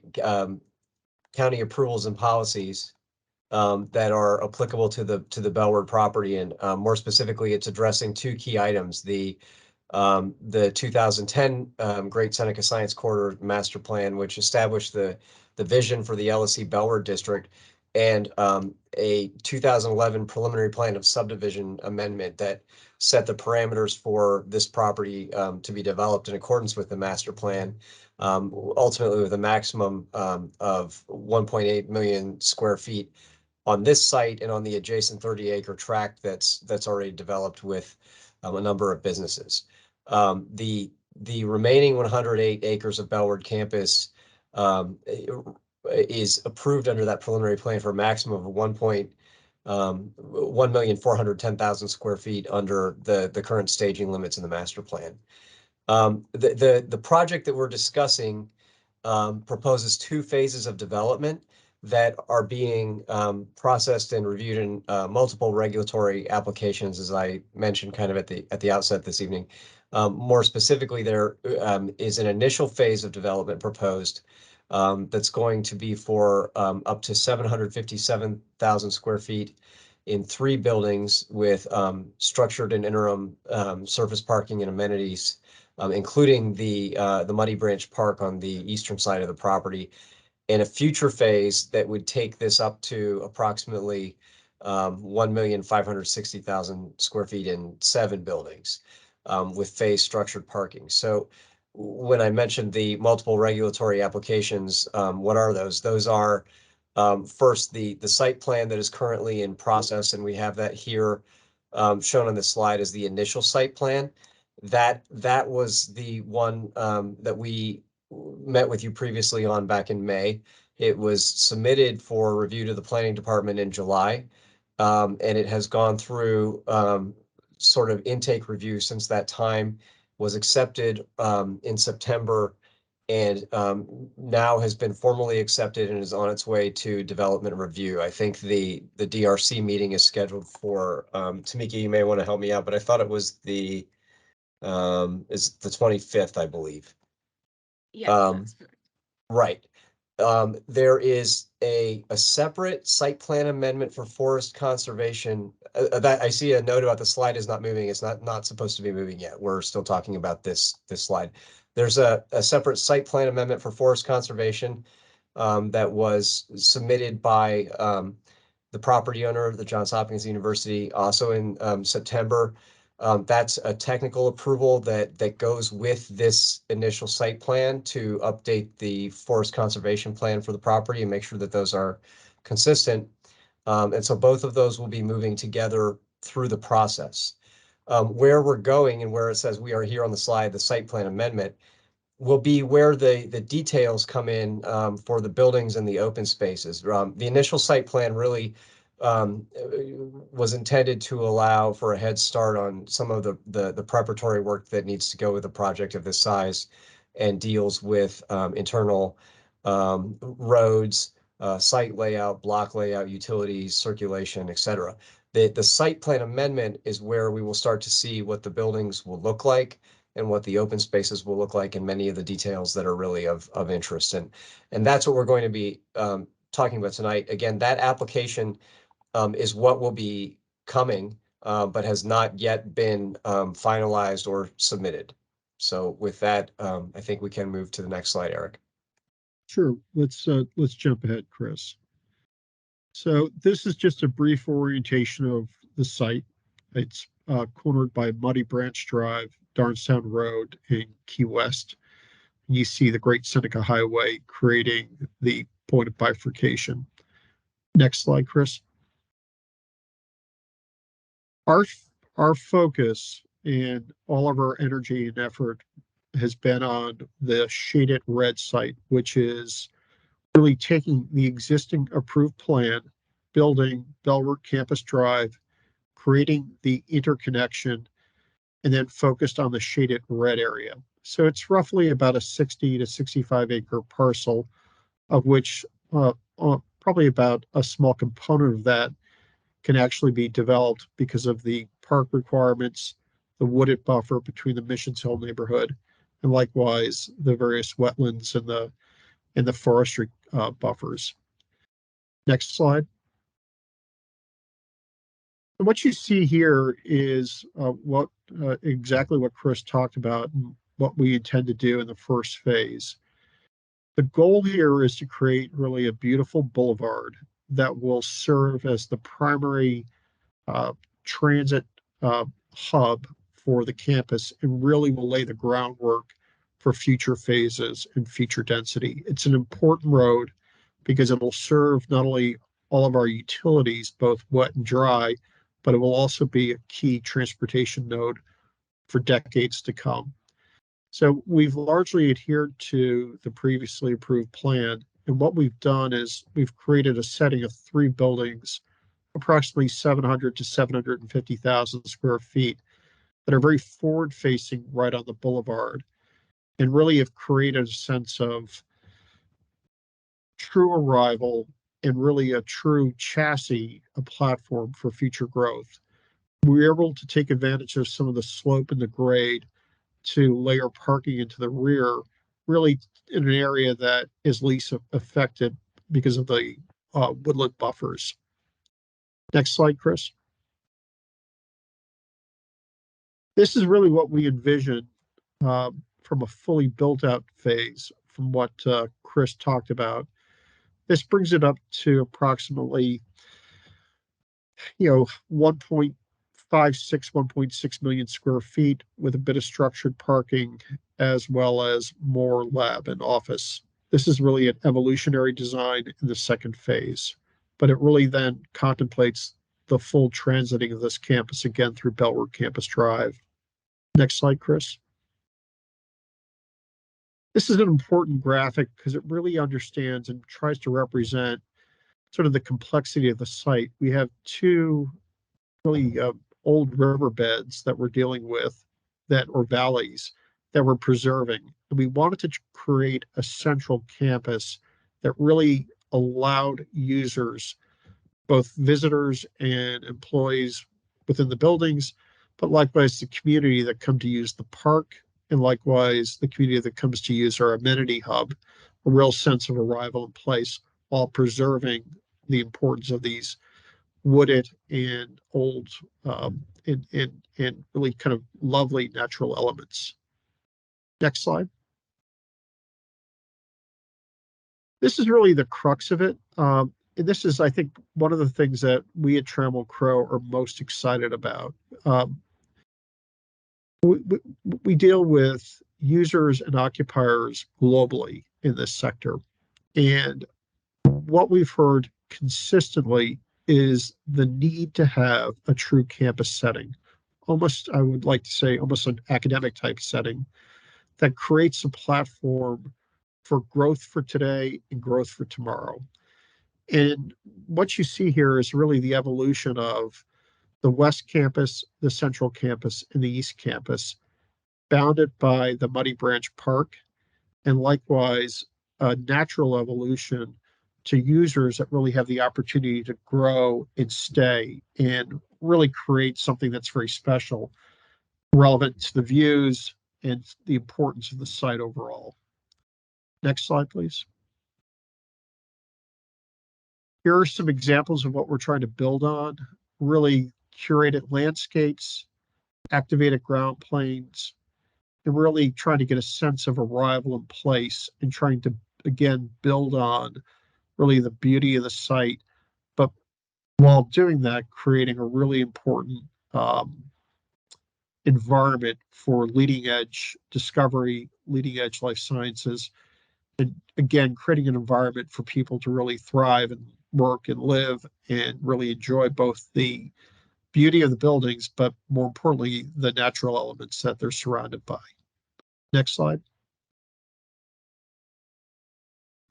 county approvals and policies that are applicable to the Bellward property. And more specifically, it's addressing two key items: the 2010 Great Seneca Science Corridor Master Plan, which established the vision for the LSC Bellward District, and a 2011 preliminary plan of subdivision amendment that set the parameters for this property to be developed in accordance with the master plan, ultimately with a maximum of 1.8 million square feet on this site and on the adjacent 30-acre tract that's already developed with a number of businesses. The remaining 108 acres of Bellward campus is approved under that preliminary plan for a maximum of 1,410,000 square feet under the current staging limits in the master plan. The project that we're discussing proposes two phases of development that are being processed and reviewed in multiple regulatory applications, as I mentioned kind of at the outset this evening. More specifically, there is an initial phase of development proposed that's going to be for up to 757,000 square feet in 3 buildings with structured and interim surface parking and amenities, including the Muddy Branch Park on the eastern side of the property, and a future phase that would take this up to approximately 1,560,000 square feet in 7 buildings with phase structured parking. So when I mentioned the multiple regulatory applications, what are those? Those are first the site plan that is currently in process, and we have that here shown on the slide as the initial site plan. That was the one that we met with you previously on back in May. It was submitted for review to the planning department in July, and it has gone through sort of intake review since that time, was accepted in September, and now has been formally accepted and is on its way to development review. I think the DRC meeting is scheduled for, Tamika, you may want to help me out, but I thought it was is the 25th, I believe. Yes, that's correct. Right. There is a separate site plan amendment for forest conservation. That I see a note about the slide is not moving. It's not supposed to be moving yet. We're still talking about this slide. There's a separate site plan amendment for forest conservation that was submitted by the property owner of the Johns Hopkins University also in September. That's a technical approval that goes with this initial site plan to update the forest conservation plan for the property and make sure that those are consistent. And so both of those will be moving together through the process. Where we're going and where it says we are here on the slide, the site plan amendment, will be where the details come in for the buildings and the open spaces. The initial site plan really was intended to allow for a head start on some of the preparatory work that needs to go with a project of this size, and deals with internal roads, site layout, block layout, utilities, circulation, etc. The site plan amendment is where we will start to see what the buildings will look like and what the open spaces will look like, and many of the details that are really of interest. And that's what we're going to be talking about tonight. Again, that application is what will be coming, but has not yet been finalized or submitted. So with that, I think we can move to the next slide, Eric. Sure. Let's jump ahead, Chris. So this is just a brief orientation of the site. It's cornered by Muddy Branch Drive, Darnestown Road, and Key West. You see the Great Seneca Highway creating the point of bifurcation. Next slide, Chris. Our focus and all of our energy and effort has been on the shaded red site, which is really taking the existing approved plan, building Bellward Campus Drive, creating the interconnection, and then focused on the shaded red area. So it's roughly about a 60 to 65 acre parcel, of which probably about a small component of that can actually be developed because of the park requirements, the wooded buffer between the Missions Hill neighborhood, and likewise the various wetlands and the forestry buffers. Next slide. And what you see here is exactly what Chris talked about and what we intend to do in the first phase. The goal here is to create really a beautiful boulevard that will serve as the primary transit hub for the campus and really will lay the groundwork for future phases and future density. It's an important road because it will serve not only all of our utilities, both wet and dry, but it will also be a key transportation node for decades to come. So we've largely adhered to the previously approved plan. And what we've done is we've created a setting of 3 buildings, approximately 700 to 750,000 square feet, that are very forward facing right on the boulevard and really have created a sense of true arrival and really a true chassis, a platform for future growth. We're able to take advantage of some of the slope and the grade to layer parking into the rear, really in an area that is least affected because of the woodland buffers. Next slide, Chris. This is really what we envision from a fully built out phase from what Chris talked about. This brings it up to approximately 1.56, 1.6 million square feet with a bit of structured parking as well as more lab and office. This is really an evolutionary design in the second phase, but it really then contemplates the full transiting of this campus again through Bellward Campus Drive. Next slide, Chris. This is an important graphic because it really understands and tries to represent sort of the complexity of the site. We have 2 really old riverbeds that we're dealing with, or valleys that we're preserving. And we wanted to create a central campus that really allowed users, both visitors and employees within the buildings, but likewise the community that come to use the park, and likewise the community that comes to use our amenity hub, a real sense of arrival in place while preserving the importance of these wooded and old and really kind of lovely natural elements. Next slide. This is really the crux of it. And this is, I think, one of the things that we at Trammell Crow are most excited about. We deal with users and occupiers globally in this sector. And what we've heard consistently is the need to have a true campus setting, almost, I would like to say, almost an academic type setting that creates a platform for growth for today and growth for tomorrow. And what you see here is really the evolution of the West Campus, the Central Campus, and the East Campus, bounded by the Muddy Branch Park, and likewise a natural evolution to users that really have the opportunity to grow and stay and really create something that's very special, relevant to the views and the importance of the site overall. Next slide, please. Here are some examples of what we're trying to build on. Really curated landscapes, activated ground planes, and really trying to get a sense of arrival in place and trying to, again, build on really the beauty of the site, but while doing that, creating a really important environment for leading edge discovery, leading edge life sciences, and again, creating an environment for people to really thrive and work and live and really enjoy both the beauty of the buildings, but more importantly, the natural elements that they're surrounded by. Next slide.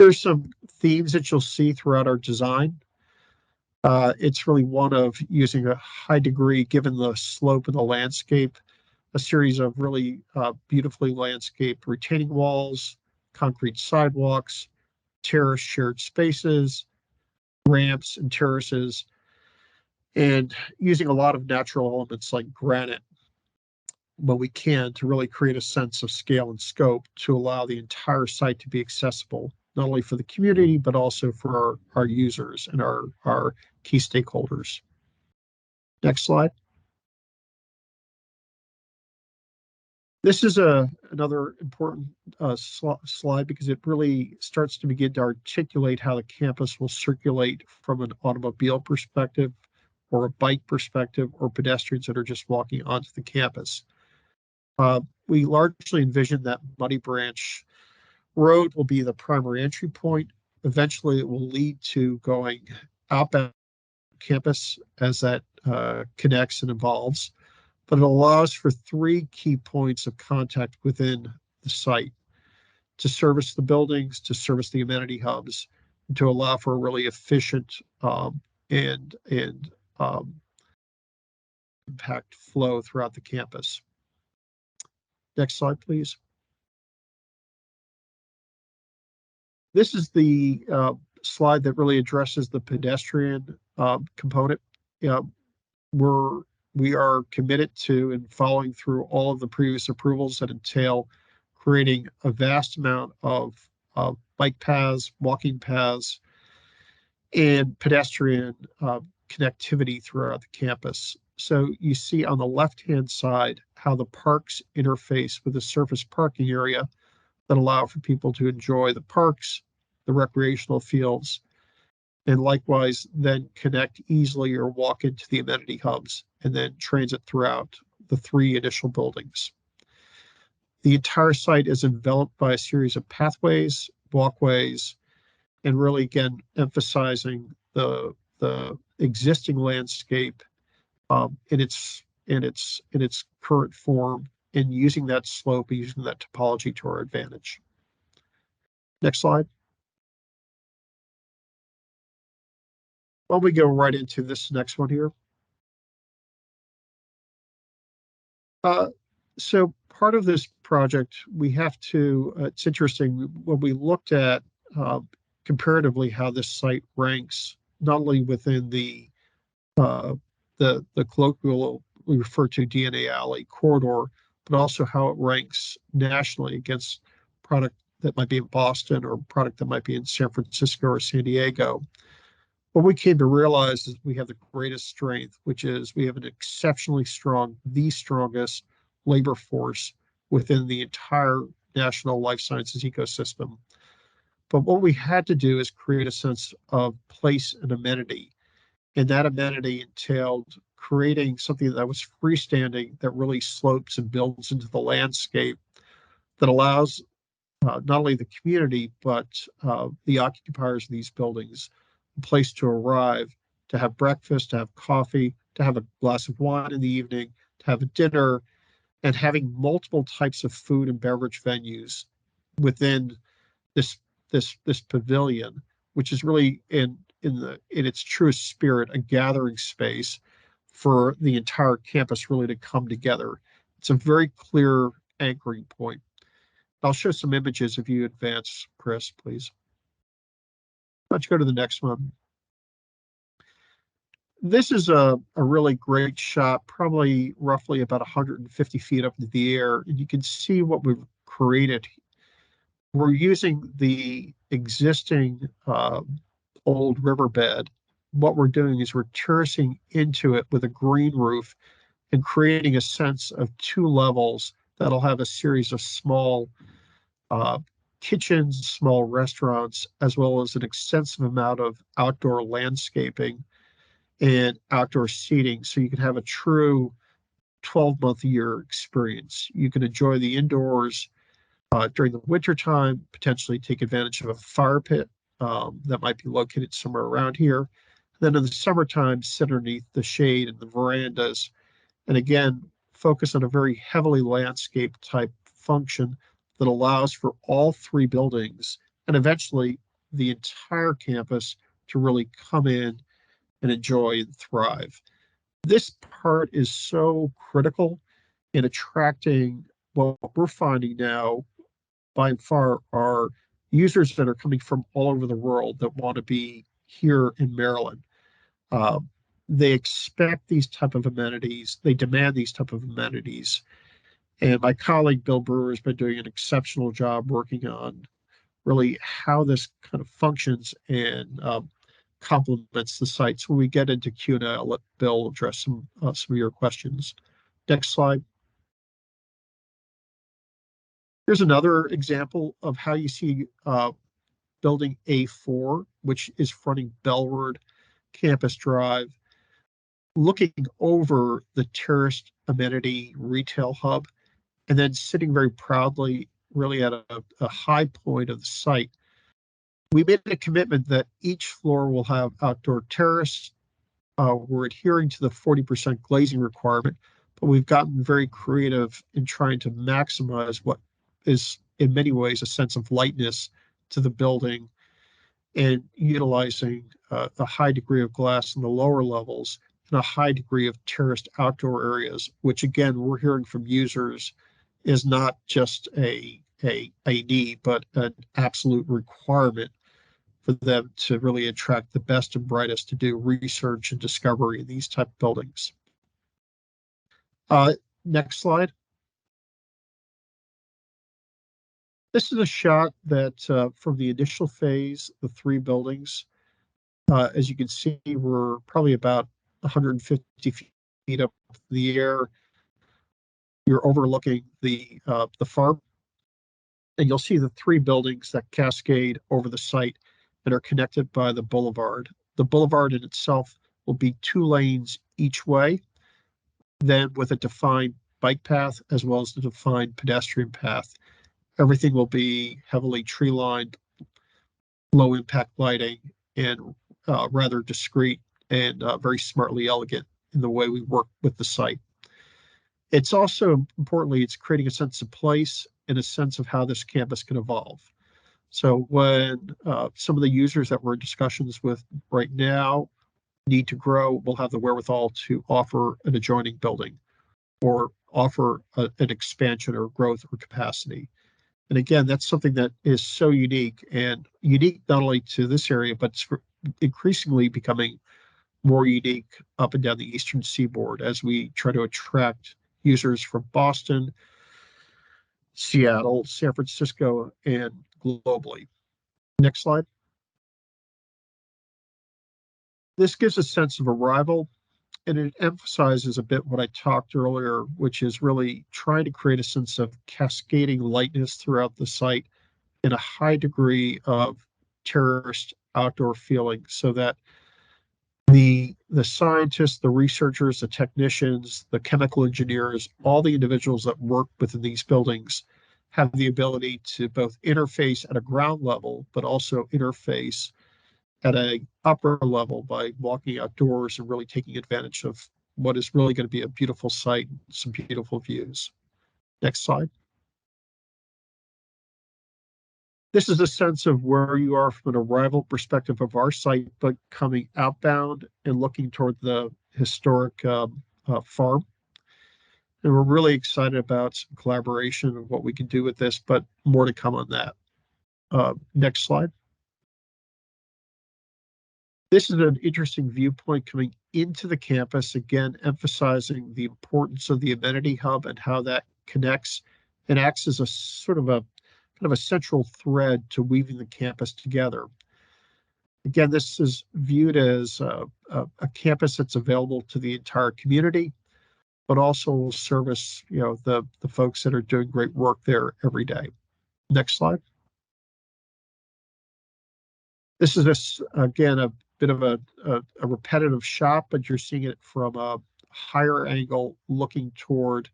There's some themes that you'll see throughout our design. It's really one of using a high degree, given the slope of the landscape, a series of really beautifully landscaped retaining walls, concrete sidewalks, terrace shared spaces, ramps and terraces, and using a lot of natural elements like granite when we can to really create a sense of scale and scope to allow the entire site to be accessible, not only for the community, but also for our users and our key stakeholders. Next slide. This is another important slide because it really starts to begin to articulate how the campus will circulate from an automobile perspective or a bike perspective or pedestrians that are just walking onto the campus. We largely envision that Muddy Branch Road will be the primary entry point. Eventually, it will lead to going outbound campus as that connects and evolves. But it allows for 3 key points of contact within the site to service the buildings, to service the amenity hubs, and to allow for a really efficient and impact flow throughout the campus. Next slide, please. This is the slide that really addresses the pedestrian component. We are committed to and following through all of the previous approvals that entail creating a vast amount of bike paths, walking paths, and pedestrian connectivity throughout the campus. So you see on the left-hand side how the parks interface with the surface parking area that allow for people to enjoy the parks, the recreational fields, and likewise then connect easily or walk into the amenity hubs and then transit throughout the 3 initial buildings. The entire site is enveloped by a series of pathways, walkways, and really again emphasizing the existing landscape in its current form and using that slope, using that topology to our advantage. Next slide. Well, we go right into this next one here. So part of this project, we have to, it's interesting, when we looked at comparatively how this site ranks, not only within the colloquial, we refer to DNA Alley corridor, but also how it ranks nationally against product that might be in Boston or product that might be in San Francisco or San Diego. What we came to realize is we have the greatest strength, which is we have an exceptionally strong, the strongest labor force within the entire national life sciences ecosystem. But what we had to do is create a sense of place and amenity. And that amenity entailed creating something that was freestanding, that really slopes and builds into the landscape, that allows not only the community, but the occupiers of these buildings a place to arrive, to have breakfast, to have coffee, to have a glass of wine in the evening, to have a dinner, and having multiple types of food and beverage venues within this pavilion, which is really in its truest spirit a gathering space for the entire campus really to come together. It's a very clear anchoring point. I'll show some images if you advance, Chris, please. Let's go to the next one. This is a really great shot, probably roughly about 150 feet up into the air, and you can see what we've created. We're using the existing old riverbed. What we're doing is we're terracing into it with a green roof and creating a sense of 2 levels that'll have a series of small kitchens, small restaurants, as well as an extensive amount of outdoor landscaping and outdoor seating. So you can have a true 12-month-a-year experience. You can enjoy the indoors during the wintertime, potentially take advantage of a fire pit that might be located somewhere around here. Then in the summertime, sit underneath the shade and the verandas. And again, focus on a very heavily landscape type function that allows for all 3 buildings and eventually the entire campus to really come in and enjoy and thrive. This part is so critical in attracting what we're finding now by far are users that are coming from all over the world that want to be here in Maryland. They expect these type of amenities. They demand these type of amenities. And my colleague, Bill Brewer, has been doing an exceptional job working on really how this kind of functions and complements the site. So when we get into Q&A, I'll let Bill address some of your questions. Next slide. Here's another example of how you see building A4, which is fronting Bellward Campus Drive, looking over the tourist amenity retail hub, and then sitting very proudly really at a high point of the site. We made a commitment that each floor will have outdoor terrace. We're adhering to the 40% glazing requirement, but we've gotten very creative in trying to maximize what is in many ways a sense of lightness to the building and utilizing a high degree of glass in the lower levels and a high degree of terraced outdoor areas, which again, we're hearing from users is not just a need, but an absolute requirement for them to really attract the best and brightest to do research and discovery in these type of buildings. Next slide. This is a shot that from the initial phase, the 3 buildings. As you can see, we're probably about 150 feet up in the air. You're overlooking the farm, and you'll see the 3 buildings that cascade over the site that are connected by the boulevard. The boulevard in itself will be 2 lanes each way, then with a defined bike path as well as the defined pedestrian path. Everything will be heavily tree lined, low impact lighting, and rather discreet and very smartly elegant in the way we work with the site. It's also importantly, it's creating a sense of place and a sense of how this campus can evolve. So when some of the users that we're in discussions with right now need to grow, we'll have the wherewithal to offer an adjoining building or offer an expansion or growth or capacity. And again, that's something that is so unique and unique not only to this area, but it's increasingly becoming more unique up and down the eastern seaboard as we try to attract users from Boston, Seattle, San Francisco, and globally. Next slide. This gives a sense of arrival, and it emphasizes a bit what I talked earlier, which is really trying to create a sense of cascading lightness throughout the site and a high degree of terraced outdoor feeling so that the scientists, the researchers, the technicians, the chemical engineers, all the individuals that work within these buildings have the ability to both interface at a ground level, but also interface at an upper level by walking outdoors and really taking advantage of what is really going to be a beautiful site, some beautiful views. Next slide. This is a sense of where you are from an arrival perspective of our site, but coming outbound and looking toward the historic farm. And we're really excited about some collaboration and what we can do with this, but more to come on that. Next slide. This is an interesting viewpoint coming into the campus, again, emphasizing the importance of the amenity hub and how that connects and acts as a sort of a kind of a central thread to weaving the campus together. Again, this is viewed as a campus that's available to the entire community, but also will service, the folks that are doing great work there every day. Next slide. This is again a bit of a repetitive shot, but you're seeing it from a higher angle looking toward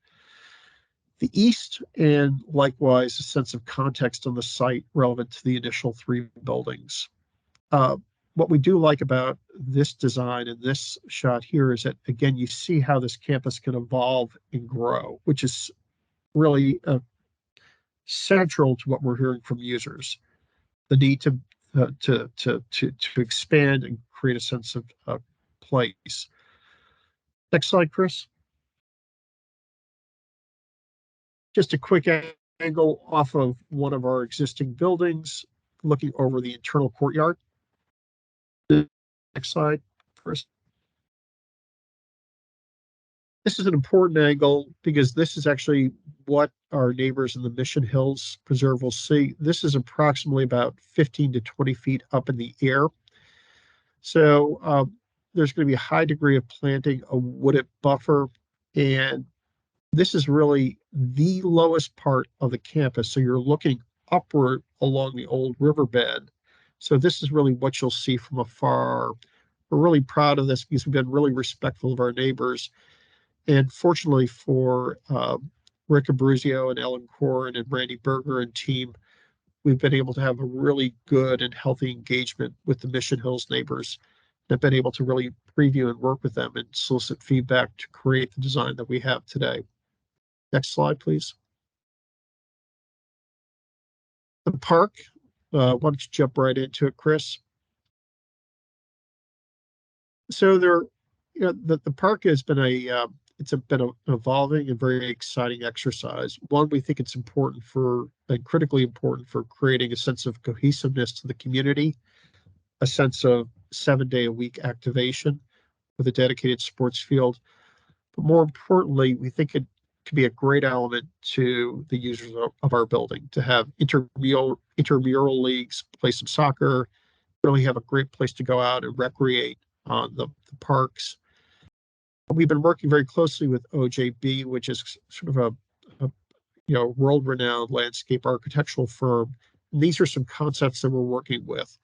the east, and likewise a sense of context on the site relevant to the initial 3 buildings. What we do like about this design and this shot here is that, again, you see how this campus can evolve and grow, which is really central to what we're hearing from users. The need to to expand and create a sense of place. Next slide, Chris. Just a quick angle off of one of our existing buildings, looking over the internal courtyard. Next slide, first. This is an important angle because this is actually what our neighbors in the Mission Hills Preserve will see. This is approximately about 15 to 20 feet up in the air. So there's going to be a high degree of planting, a wooded buffer, and this is really the lowest part of the campus. So you're looking upward along the old riverbed. So this is really what you'll see from afar. We're really proud of this because we've been really respectful of our neighbors. And fortunately for Rick Abruzio and Ellen Corrin and Randy Berger and team, we've been able to have a really good and healthy engagement with the Mission Hills neighbors. I've been able to really preview and work with them and solicit feedback to create the design that we have today. Next slide, please. The park, why don't you jump right into it, Chris? So the park has been been an evolving and very exciting exercise. One, we think it's important and critically important for creating a sense of cohesiveness to the community, a sense of 7-day-a-week activation with a dedicated sports field. But more importantly, we think it could be a great element to the users of our building to have intramural leagues, play some soccer, really have a great place to go out and recreate on the parks. We've been working very closely with OJB, which is sort of a world-renowned landscape architectural firm. And these are some concepts that we're working with.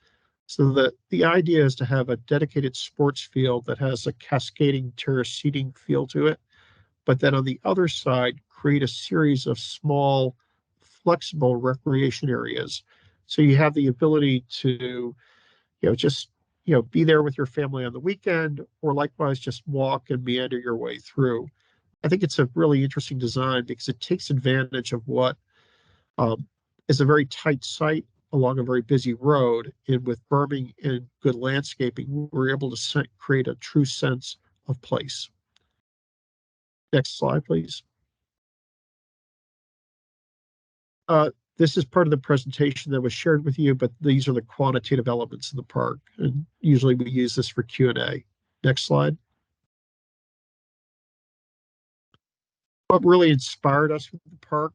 So the idea is to have a dedicated sports field that has a cascading terrace seating feel to it, but then on the other side, create a series of small, flexible recreation areas. So you have the ability to, be there with your family on the weekend, or likewise just walk and meander your way through. I think it's a really interesting design because it takes advantage of what is a very tight site along a very busy road. And with berming and good landscaping, we're able to create a true sense of place. Next slide, please. This is part of the presentation that was shared with you, but these are the quantitative elements of the park. And usually we use this for Q&A. Next slide. What really inspired us with the park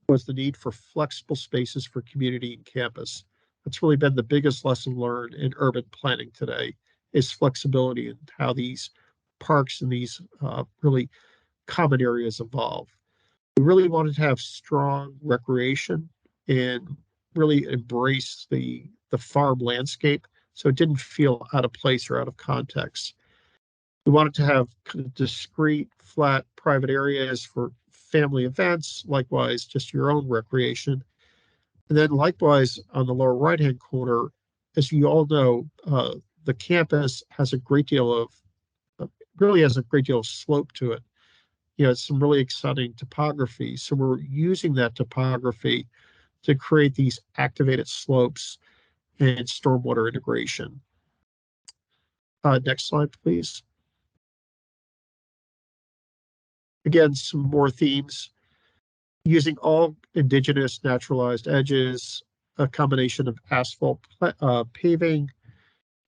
was the need for flexible spaces for community and campus. That's really been the biggest lesson learned in urban planning today, is flexibility and how these parks and these really common areas evolve. We really wanted to have strong recreation and really embrace the farm landscape so it didn't feel out of place or out of context. We wanted to have kind of discrete, flat, private areas for family events, likewise, just your own recreation. And then likewise, on the lower right-hand corner, as you all know, the campus has a great deal of, really has a great deal of slope to it. It's some really exciting topography. So we're using that topography to create these activated slopes and stormwater integration. Next slide, please. Again, some more themes. Using all indigenous naturalized edges, a combination of asphalt paving,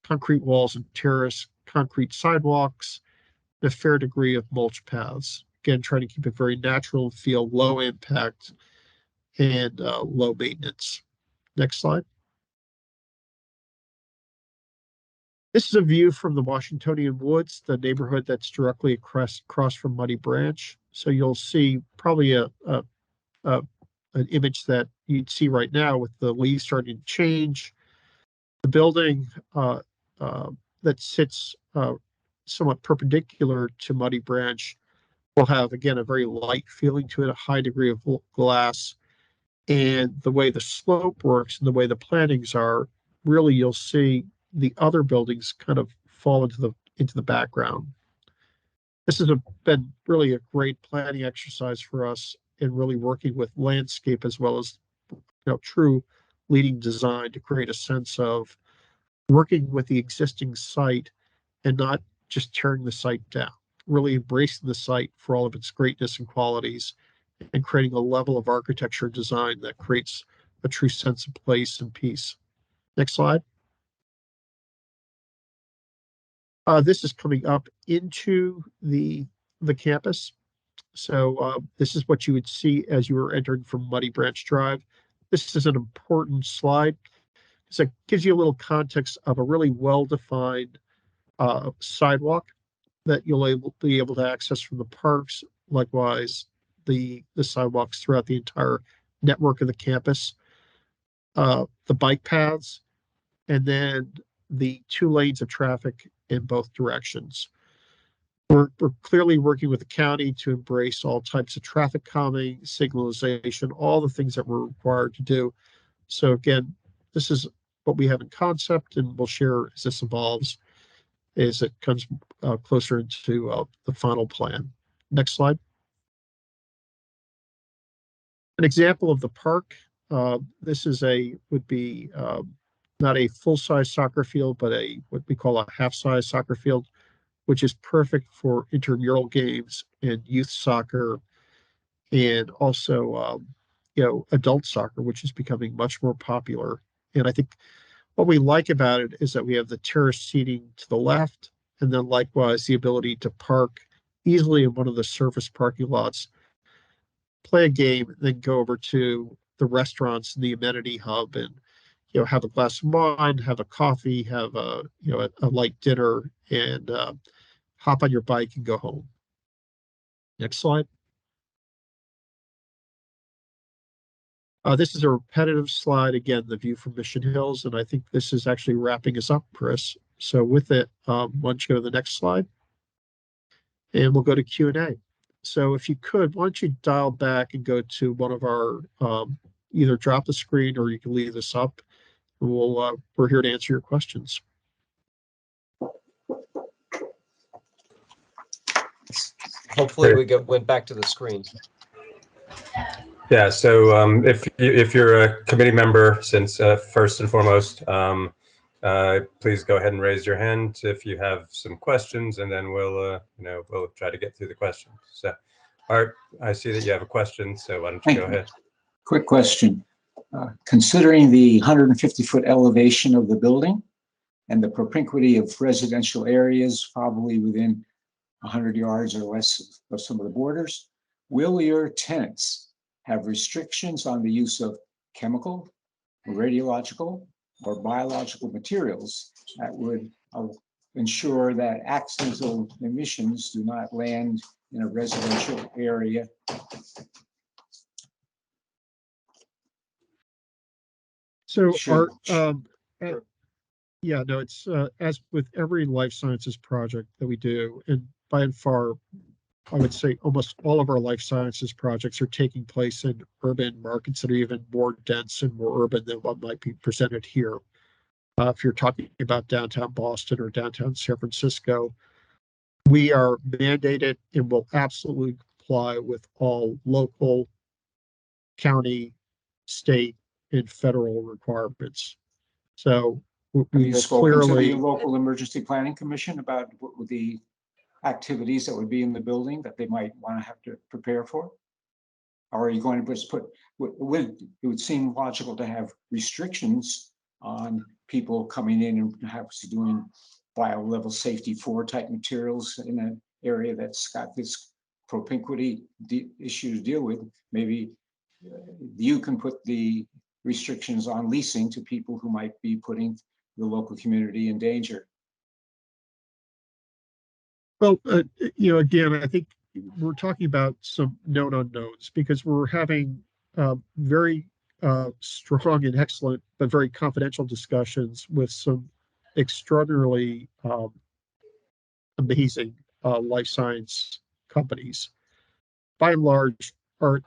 concrete walls and terrace, concrete sidewalks, and a fair degree of mulch paths. Again, trying to keep it very natural feel, low impact, and low maintenance. Next slide. This is a view from the Washingtonian Woods, the neighborhood that's directly across from Muddy Branch. So you'll see probably an image that you'd see right now with the leaves starting to change. The building that sits somewhat perpendicular to Muddy Branch will have, again, a very light feeling to it, a high degree of glass. And the way the slope works and the way the plantings are, really you'll see the other buildings kind of fall into the background. This has been really a great planning exercise for us in really working with landscape as well as true leading design to create a sense of working with the existing site and not just tearing the site down, really embracing the site for all of its greatness and qualities and creating a level of architecture and design that creates a true sense of place and peace. Next slide. This is coming up into the campus. So this is what you would see as you were entering from Muddy Branch Drive. This is an important slide because it gives you a little context of a really well-defined sidewalk that you'll be able to access from the parks. Likewise, the sidewalks throughout the entire network of the campus, the bike paths, and then the 2 lanes of traffic in both directions. We're clearly working with the county to embrace all types of traffic calming, signalization, all the things that we're required to do. So again, this is what we have in concept, and we'll share as this evolves, as it comes closer into the final plan. Next slide. An example of the park. This is would be not a full-size soccer field, but what we call a half-size soccer field, which is perfect for intramural games and youth soccer, and also adult soccer, which is becoming much more popular. And I think what we like about it is that we have the terrace seating to the left, and then likewise the ability to park easily in one of the surface parking lots, play a game, and then go over to the restaurants and the amenity hub, and have a glass of wine, have a coffee, have a light dinner, and hop on your bike and go home. Next slide. This is a repetitive slide, again, the view from Mission Hills, and I think this is actually wrapping us up, Chris. So with it, why don't you go to the next slide? And we'll go to Q&A. So if you could, why don't you dial back and go to one of our, either drop the screen or you can leave this up. And we're here to answer your questions. Hopefully we went back to the screen. Yeah, so if you're a committee member, since first and foremost, please go ahead and raise your hand if you have some questions, and then we'll try to get through the questions. So, Art, I see that you have a question, so why don't you go ahead? Quick question. Considering the 150-foot elevation of the building and the propinquity of residential areas, probably within 100 yards or less of some of the borders, will your tenants have restrictions on the use of chemical, radiological, or biological materials that would ensure that accidental emissions do not land in a residential area? So Sure. Yeah, no, it's as with every life sciences project that we do, and by and far, I would say almost all of our life sciences projects are taking place in urban markets that are even more dense and more urban than what might be presented here. If you're talking about downtown Boston or downtown San Francisco, we are mandated and will absolutely comply with all local, county, state, and federal requirements. So we you will spoken clearly to the local emergency planning commission about the activities that would be in the building that they might want to have to prepare for? Or are you going to just it would seem logical to have restrictions on people coming in and perhaps doing bio-level safety 4 type materials in an area that's got this propinquity issue to deal with. Maybe you can put the restrictions on leasing to people who might be putting the local community in danger. Well, again, I think we're talking about some known unknowns because we're having very strong and excellent, but very confidential discussions with some extraordinarily amazing life science companies. By and large,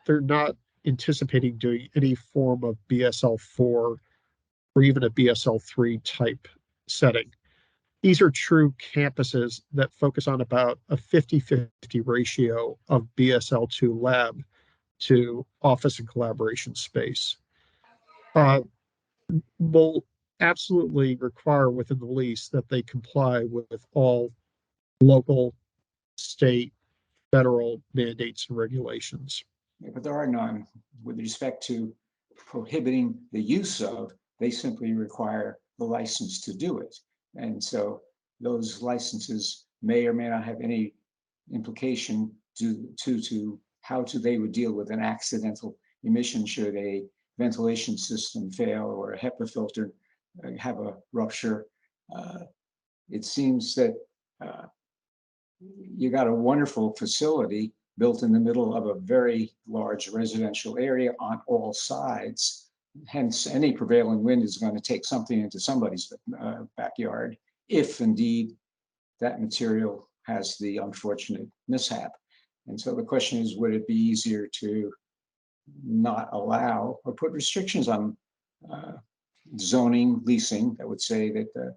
they're not anticipating doing any form of BSL-4 or even a BSL-3 type setting. These are true campuses that focus on about a 50-50 ratio of BSL-2 lab to office and collaboration space. will absolutely require within the lease that they comply with all local, state, federal mandates and regulations. Yeah, but there are none with respect to prohibiting the use of, they simply require the license to do it. And so those licenses may or may not have any implication to how they would deal with an accidental emission should a ventilation system fail or a HEPA filter have a rupture. It seems that you got a wonderful facility built in the middle of a very large residential area on all sides. Hence, any prevailing wind is going to take something into somebody's backyard, if indeed that material has the unfortunate mishap. And so the question is, would it be easier to not allow or put restrictions on zoning, leasing, that would say that the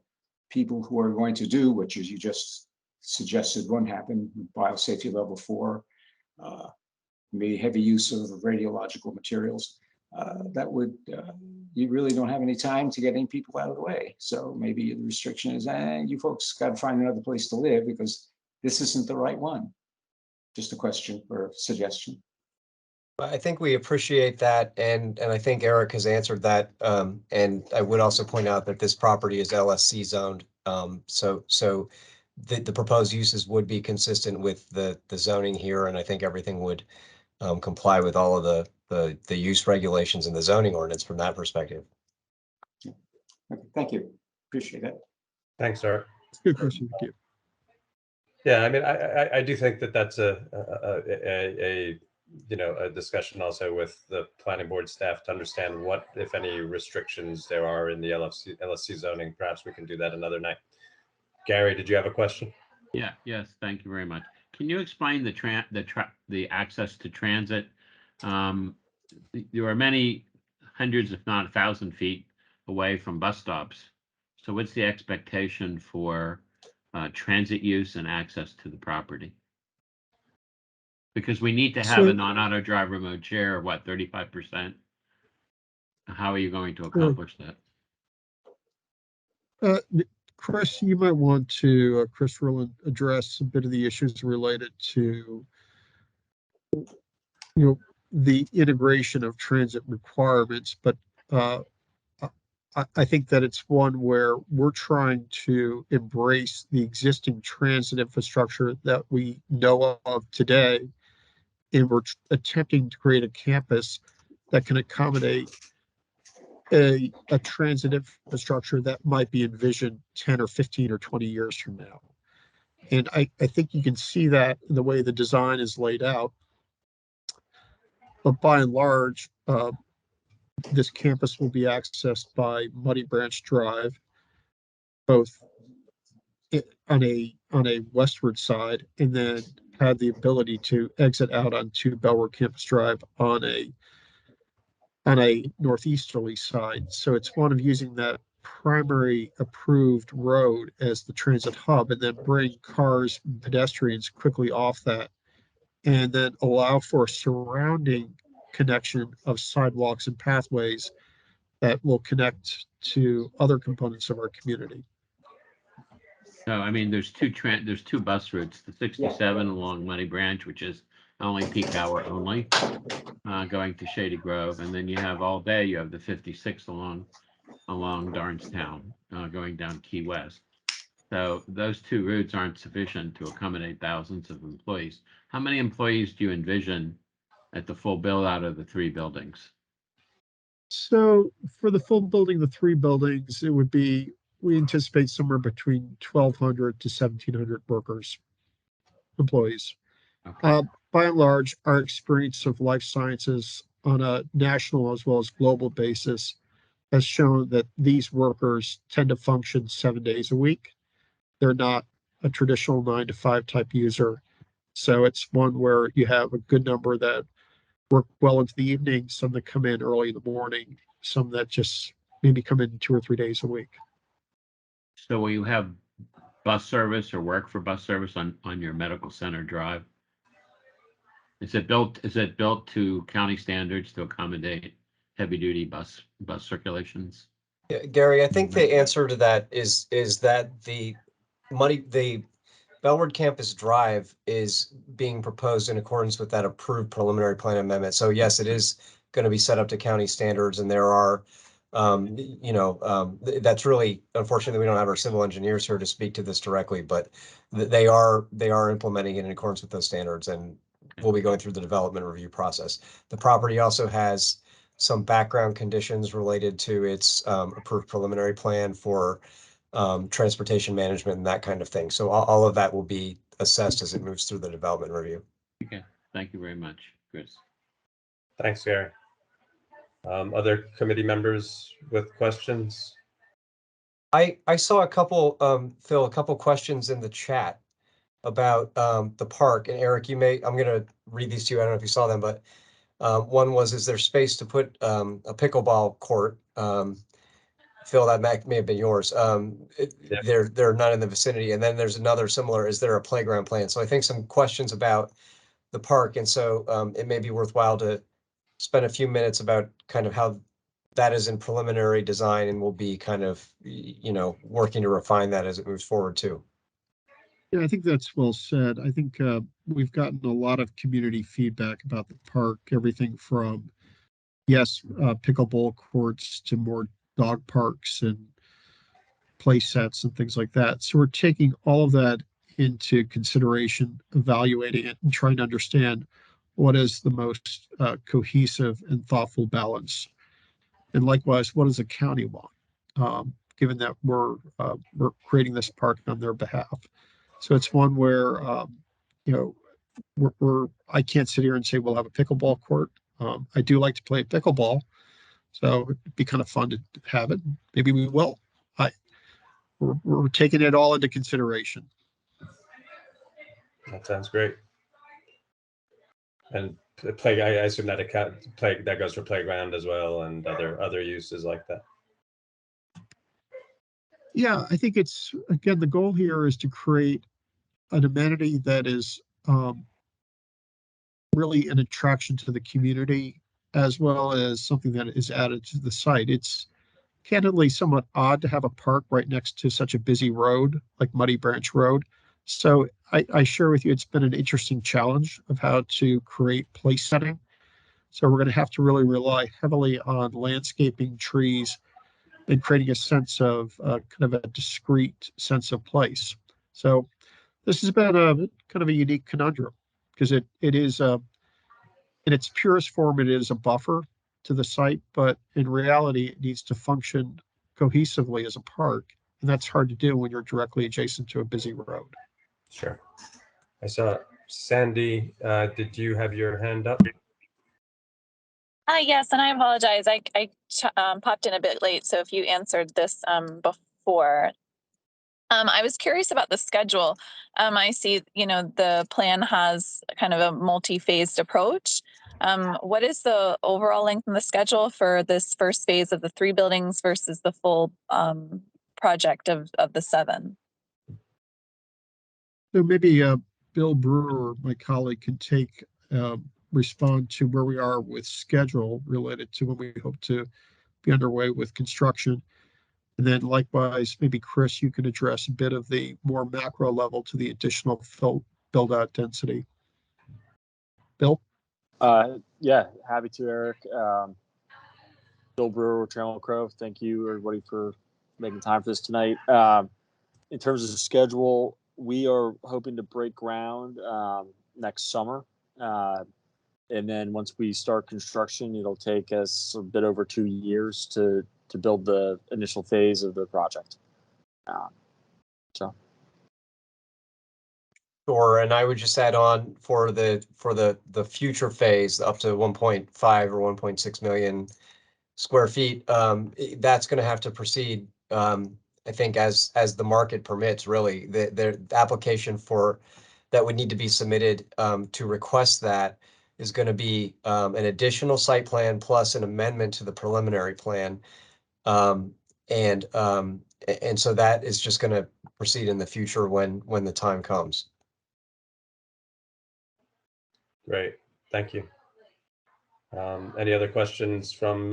people who are going to do, which as you just suggested won't happen, biosafety level 4, maybe heavy use of radiological materials, that would, you really don't have any time to get any people out of the way. So maybe the restriction is, you folks got to find another place to live because this isn't the right one. Just a question or suggestion. I think we appreciate that, and I think Eric has answered that. And I would also point out that this property is LSC zoned, so the proposed uses would be consistent with the zoning here, and I think everything would comply with all of the use regulations in the zoning ordinance from that perspective. Okay, thank you. Appreciate it. Thanks, Art. Good question. Thank you. Yeah, I mean, I do think that that's a you know, a discussion also with the planning board staff to understand what, if any, restrictions there are in the LSC zoning. Perhaps we can do that another night. Gary, did you have a question? Yeah, yes, thank you very much. Can you explain the access to transit? There are many hundreds, if not 1,000 feet away from bus stops. So what's the expectation for transit use and access to the property? Because we need to have a non-auto driver mode share of what, 35%? How are you going to accomplish that? Chris, you might want to, Chris Rowland, address a bit of the issues related to, the integration of transit requirements, but I think that it's one where we're trying to embrace the existing transit infrastructure that we know of today, and we're attempting to create a campus that can accommodate a transit infrastructure that might be envisioned 10 or 15 or 20 years from now. And I think you can see that in the way the design is laid out. But by and large, this campus will be accessed by Muddy Branch Drive, both on a westward side, and then have the ability to exit out onto Bellward Campus Drive on a northeasterly side. So it's one of using that primary approved road as the transit hub, and then bring cars and pedestrians quickly off that, and then allow for a surrounding connection of sidewalks and pathways that will connect to other components of our community. No, I mean, there's two bus routes, the 67 along Muddy Branch, which is only peak hour only, going to Shady Grove, and then you have all day, you have the 56 along Darnestown, going down Key West. So those two routes aren't sufficient to accommodate thousands of employees. How many employees do you envision at the full build out of the 3 buildings? So for the full building, the 3 buildings, it would be, we anticipate somewhere between 1,200 to 1,700 workers, employees. Okay. By and large, our experience of life sciences on a national as well as global basis has shown that these workers tend to function 7 days a week. They're not a traditional 9 to 5 type user. So it's one where you have a good number that work well into the evening, some that come in early in the morning, some that just maybe come in 2 or 3 days a week. So will you have bus service or work for bus service on your medical center drive? Is it built to county standards to accommodate heavy duty bus circulations? Yeah, Gary, I think the answer to that is that the Bellward Campus Drive is being proposed in accordance with that approved preliminary plan amendment. So yes, it is going to be set up to county standards, and there are, that's really, unfortunately, we don't have our civil engineers here to speak to this directly, but they are implementing it in accordance with those standards, and we'll be going through the development review process. The property also has some background conditions related to its approved preliminary plan for transportation management and that kind of thing. So all of that will be assessed as it moves through the development review. Okay, thank you very much, Chris. Thanks, Gary. Other committee members with questions? I saw a couple, Phil, a couple questions in the chat about the park. And Eric, I'm going to read these to you. I don't know if you saw them, but one was, is there space to put a pickleball court? Phil, that may have been yours. Yeah. There are none in the vicinity. And then there's another similar, is there a playground plan? So I think some questions about the park. And so it may be worthwhile to spend a few minutes about kind of how that is in preliminary design, and we'll be kind of, working to refine that as it moves forward too. Yeah, I think that's well said. I think we've gotten a lot of community feedback about the park, everything from, yes, pickleball courts to more dog parks and play sets and things like that. So we're taking all of that into consideration, evaluating it, and trying to understand what is the most cohesive and thoughtful balance. And likewise, what does the county want, given that we're creating this park on their behalf? So it's one where, I can't sit here and say we'll have a pickleball court. I do like to play pickleball, so it'd be kind of fun to have it. Maybe we will. We're taking it all into consideration. That sounds great. And play, I assume that that goes for playground as well, and other uses like that. Yeah, I think it's, again, the goal here is to create an amenity that is really an attraction to the community, as well as something that is added to the site. It's candidly somewhat odd to have a park right next to such a busy road like Muddy Branch Road. So I share with you, it's been an interesting challenge of how to create place setting. So we're going to have to really rely heavily on landscaping, trees, and creating a sense of kind of a discrete sense of place. So this has been a kind of a unique conundrum, because it is in its purest form, it is a buffer to the site, but in reality, it needs to function cohesively as a park. And that's hard to do when you're directly adjacent to a busy road. Sure. I saw Sandy, did you have your hand up? Yes, and I apologize. I popped in a bit late, so if you answered this before. I was curious about the schedule. I see, the plan has kind of a multi-phased approach. What is the overall length in the schedule for this first phase of the 3 buildings versus the full project of the 7? So maybe Bill Brewer, my colleague, can respond to where we are with schedule related to when we hope to be underway with construction. And then likewise, maybe Chris, you can address a bit of the more macro level to the additional build out density. Bill? Yeah, happy to, Eric. Bill Brewer with Trammell Crow. Thank you, everybody, for making time for this tonight. In terms of the schedule, we are hoping to break ground next summer. And then once we start construction, it'll take us a bit over 2 years to build the initial phase of the project. Sure, and I would just add on for the future phase up to 1.5 or 1.6 million square feet. That's going to have to proceed, I think, as the market permits. Really, the application for that would need to be submitted to request that is going to be an additional site plan plus an amendment to the preliminary plan. And so that is just going to proceed in the future when the time comes. Great, thank you. Any other questions from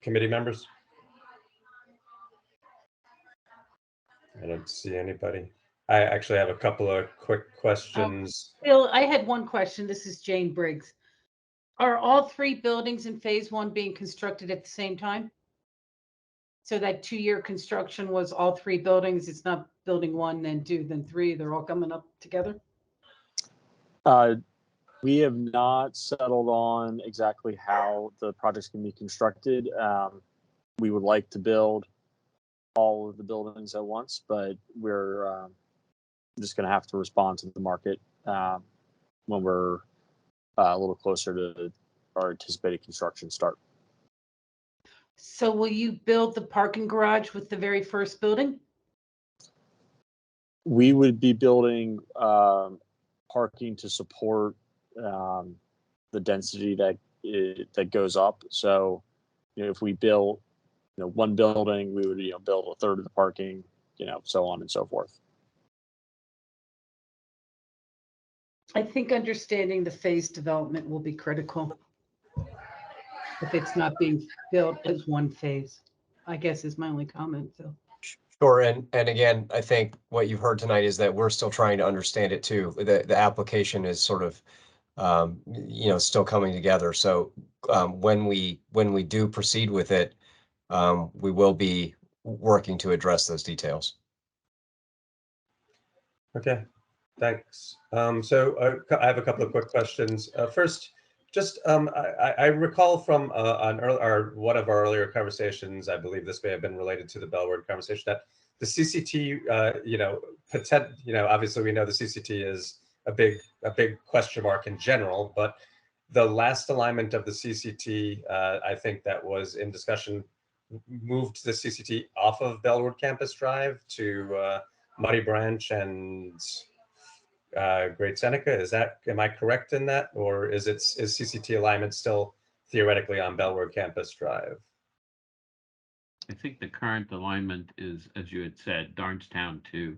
committee members? I don't see anybody. I actually have a couple of quick questions. Bill, I had one question. This is Jane Briggs. Are all 3 buildings in phase 1 being constructed at the same time? So that 2-year construction was all 3 buildings. It's not building 1, then 2, then 3. They're all coming up together? We have not settled on exactly how the projects can be constructed. We would like to build all of the buildings at once, but we're just going to have to respond to the market when we're a little closer to our anticipated construction start. So will you build the parking garage with the very first building? We would be building parking to support the density that goes up. So, if we build, 1 building, we would, build a third of the parking, so on and so forth. I think understanding the phase development will be critical if it's not being built as 1 phase, I guess is my only comment, Phil. Sure, and again, I think what you've heard tonight is that we're still trying to understand it too. The application is sort of, still coming together. So when we do proceed with it, we will be working to address those details. Okay, thanks. So I have a couple of quick questions. First, just I recall from one of our earlier conversations, I believe this may have been related to the Bellward conversation, that the CCT, obviously we know the CCT is a big question mark in general, but the last alignment of the CCT, I think that was in discussion, moved the CCT off of Bellward Campus Drive to Muddy Branch and Great Seneca. Am I correct in that, or is CCT alignment still theoretically on Bellward Campus Drive? I think the current alignment is, as you had said, Darnestown to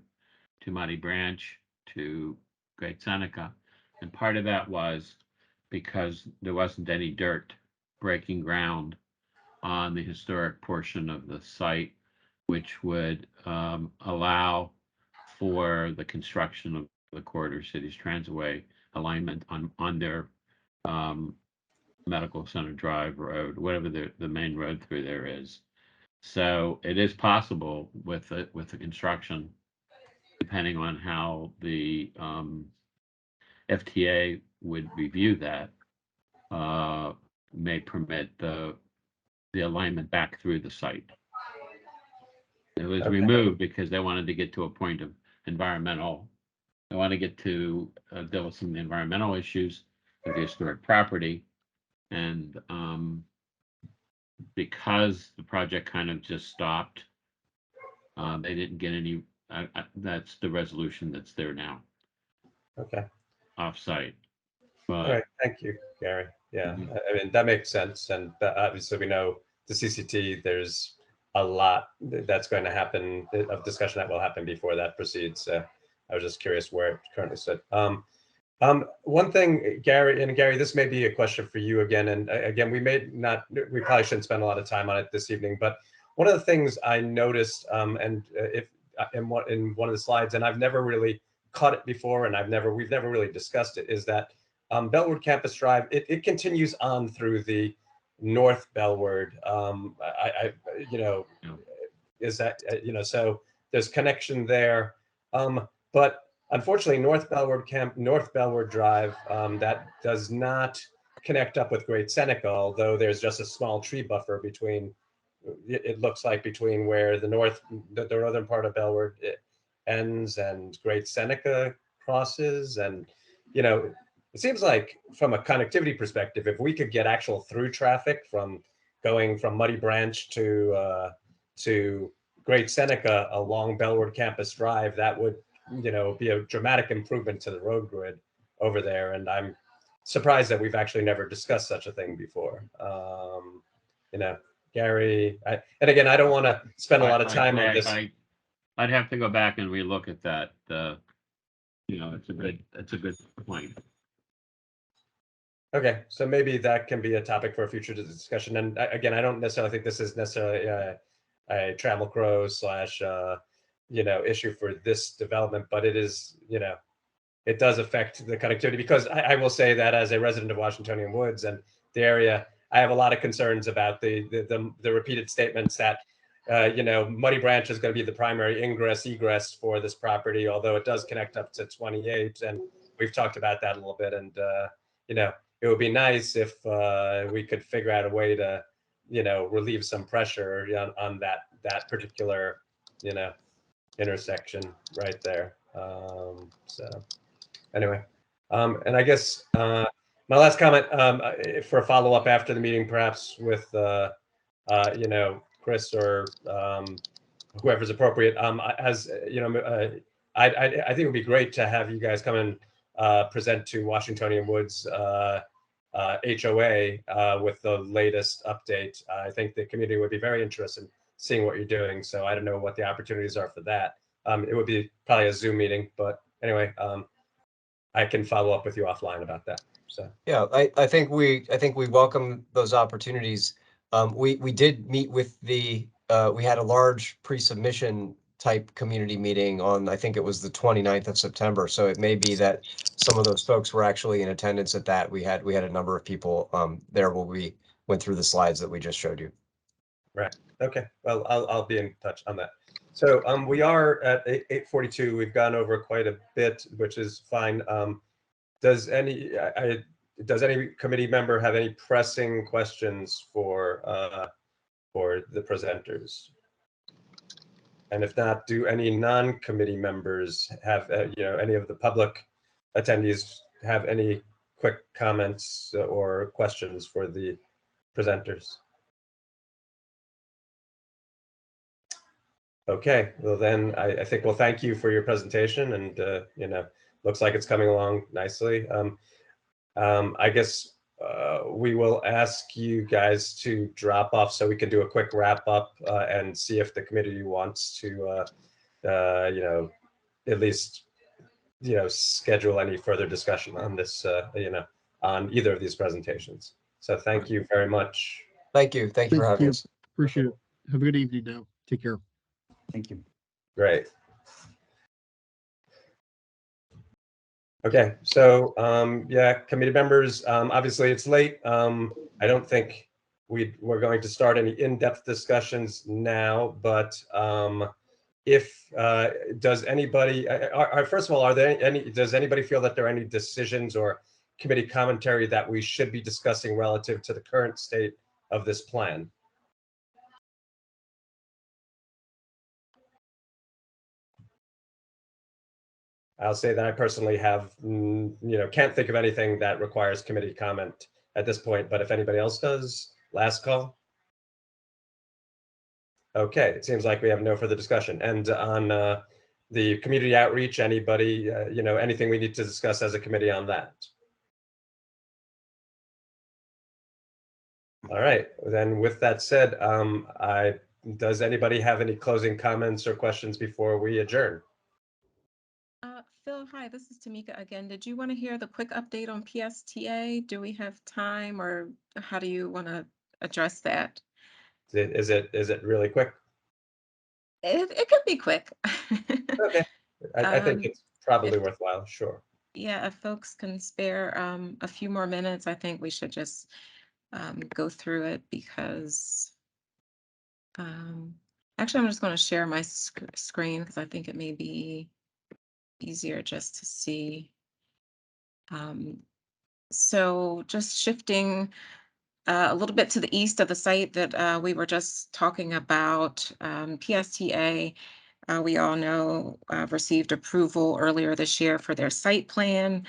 Muddy Branch to Great Seneca, and part of that was because there wasn't any dirt breaking ground on the historic portion of the site, which would allow for the construction of the Corridor Cities Transitway alignment on their Medical Center Drive Road, whatever the main road through there is. So it is possible with the construction, depending on how the FTA would review that, may permit the alignment back through the site. It was removed because they wanted to get to a point of environmental. They want to get to deal with some of the environmental issues of the historic property, and because the project kind of just stopped, they didn't get any. That's the resolution that's there now. Okay. Off-site. All right. Thank you, Gary. Yeah, I mean, that makes sense. And obviously we know the CCT, there's a lot that's going to happen, of discussion that will happen before that proceeds. I was just curious where it currently stood. One thing, Gary, this may be a question for you again. And again, we probably shouldn't spend a lot of time on it this evening, but one of the things I noticed, in one of the slides, and I've never really caught it before, and we've never really discussed it, is that Bellward Campus Drive, it continues on through the North Bellward. Is that, so there's connection there. But unfortunately, North Bellward Drive, that does not connect up with Great Seneca, although there's just a small tree buffer between, it looks like, between where the northern part of Bellward ends and Great Seneca crosses. And, it seems like from a connectivity perspective, if we could get actual through traffic from going from Muddy Branch to Great Seneca along Bellward Campus Drive, that would, be a dramatic improvement to the road grid over there. And I'm surprised that we've actually never discussed such a thing before. Gary, and again, I don't want to spend a lot of time on this. I'd have to go back and relook at that. It's a good point. Okay, so maybe that can be a topic for a future discussion. And again, I don't necessarily think this is necessarily a trammel crow slash issue for this development, but it is, it does affect the connectivity, because I will say that as a resident of Washingtonian Woods and the area, I have a lot of concerns about the repeated statements that Muddy Branch is going to be the primary ingress egress for this property, although it does connect up to 28, and we've talked about that a little bit. And it would be nice if we could figure out a way to relieve some pressure on that particular intersection right there. So anyway, and I guess my last comment for a follow-up after the meeting, perhaps with Chris or whoever's appropriate. As I think it would be great to have you guys come and present to Washingtonian Woods HOA with the latest update. I think the community would be very interested in seeing what you're doing. So I don't know what the opportunities are for that. It would be probably a Zoom meeting, but anyway, I can follow up with you offline about that. So yeah, I think we welcome those opportunities. We did meet with we had a large pre-submission type community meeting on, I think it was the 29th of September. So it may be that some of those folks were actually in attendance at that. We had a number of people there where we went through the slides that we just showed you. Right. Okay. Well, I'll be in touch on that. So we are at 8:42. We've gone over quite a bit, which is fine. Does any committee member have any pressing questions for the presenters? And if not, do any non-committee members have any of the public attendees have any quick comments or questions for the presenters? Okay, well then I think we'll thank you for your presentation, and looks like it's coming along nicely. I guess we will ask you guys to drop off so we can do a quick wrap up and see if the committee wants to at least schedule any further discussion on this on either of these presentations. So thank you very much. Thank you for having us. Appreciate it. Have a good evening now. Take care. Thank you. Great. Okay, so yeah, committee members, obviously it's late. I don't think we're going to start any in-depth discussions now, but if does anybody first of all, does anybody feel that there are any decisions or committee commentary that we should be discussing relative to the current state of this plan? I'll say that I personally have, can't think of anything that requires committee comment at this point, but if anybody else does, last call. Okay, it seems like we have no further discussion. And on the community outreach, anybody, anything we need to discuss as a committee on that? All right, then with that said, does anybody have any closing comments or questions before we adjourn? Phil, hi, this is Tamika again. Did you want to hear the quick update on PSTA? Do we have time, or how do you want to address that? Is it really quick? It could be quick. Okay, I think it's probably worthwhile. Sure. Yeah, if folks can spare a few more minutes, I think we should just go through it, because actually I'm just going to share my screen because I think it may be easier just to see. So just shifting a little bit to the east of the site that we were just talking about, PSTA, we all know received approval earlier this year for their site plan.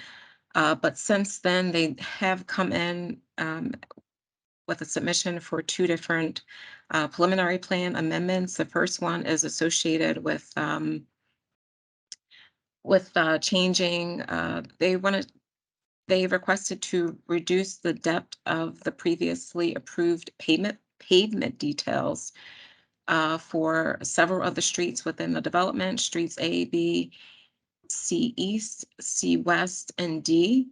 But since then, they have come in with a submission for two different preliminary plan amendments. The first one is associated with changing. They requested to reduce the depth of the previously approved pavement details for several of the streets within the development, streets A, B, C East, C West, and D.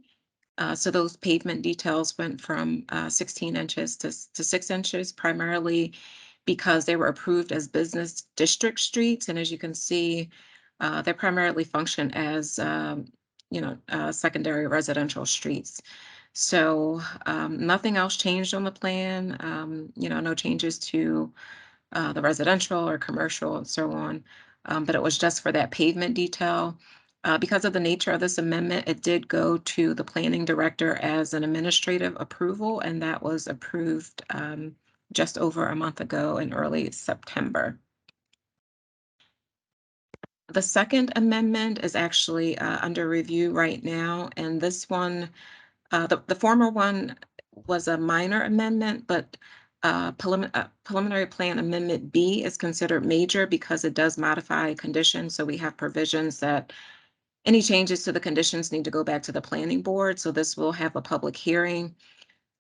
So those pavement details went from 16 inches to 6 inches, primarily because they were approved as business district streets. And as you can see, they primarily function as, secondary residential streets. So nothing else changed on the plan, no changes to the residential or commercial and so on. But it was just for that pavement detail. Because of the nature of this amendment, it did go to the planning director as an administrative approval, and that was approved just over a month ago in early September. The second amendment is actually under review right now, and this one, the former one was a minor amendment, but preliminary plan amendment B is considered major because it does modify conditions. So we have provisions that any changes to the conditions need to go back to the planning board. So this will have a public hearing.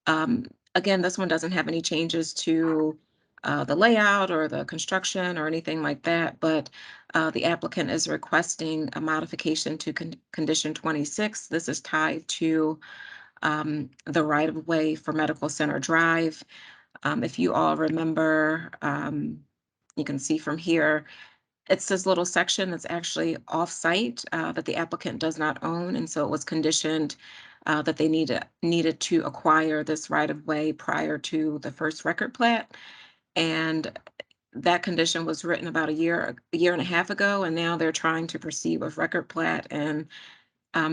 Again, this one doesn't have any changes to the layout or the construction or anything like that, but the applicant is requesting a modification to condition 26. This is tied to the right-of-way for Medical Center Drive. If you all remember, you can see from here, it's this little section that's actually off-site that the applicant does not own, and so it was conditioned that they needed to acquire this right-of-way prior to the first record plat. And that condition was written about a year and a half ago, and now they're trying to proceed with record plat, and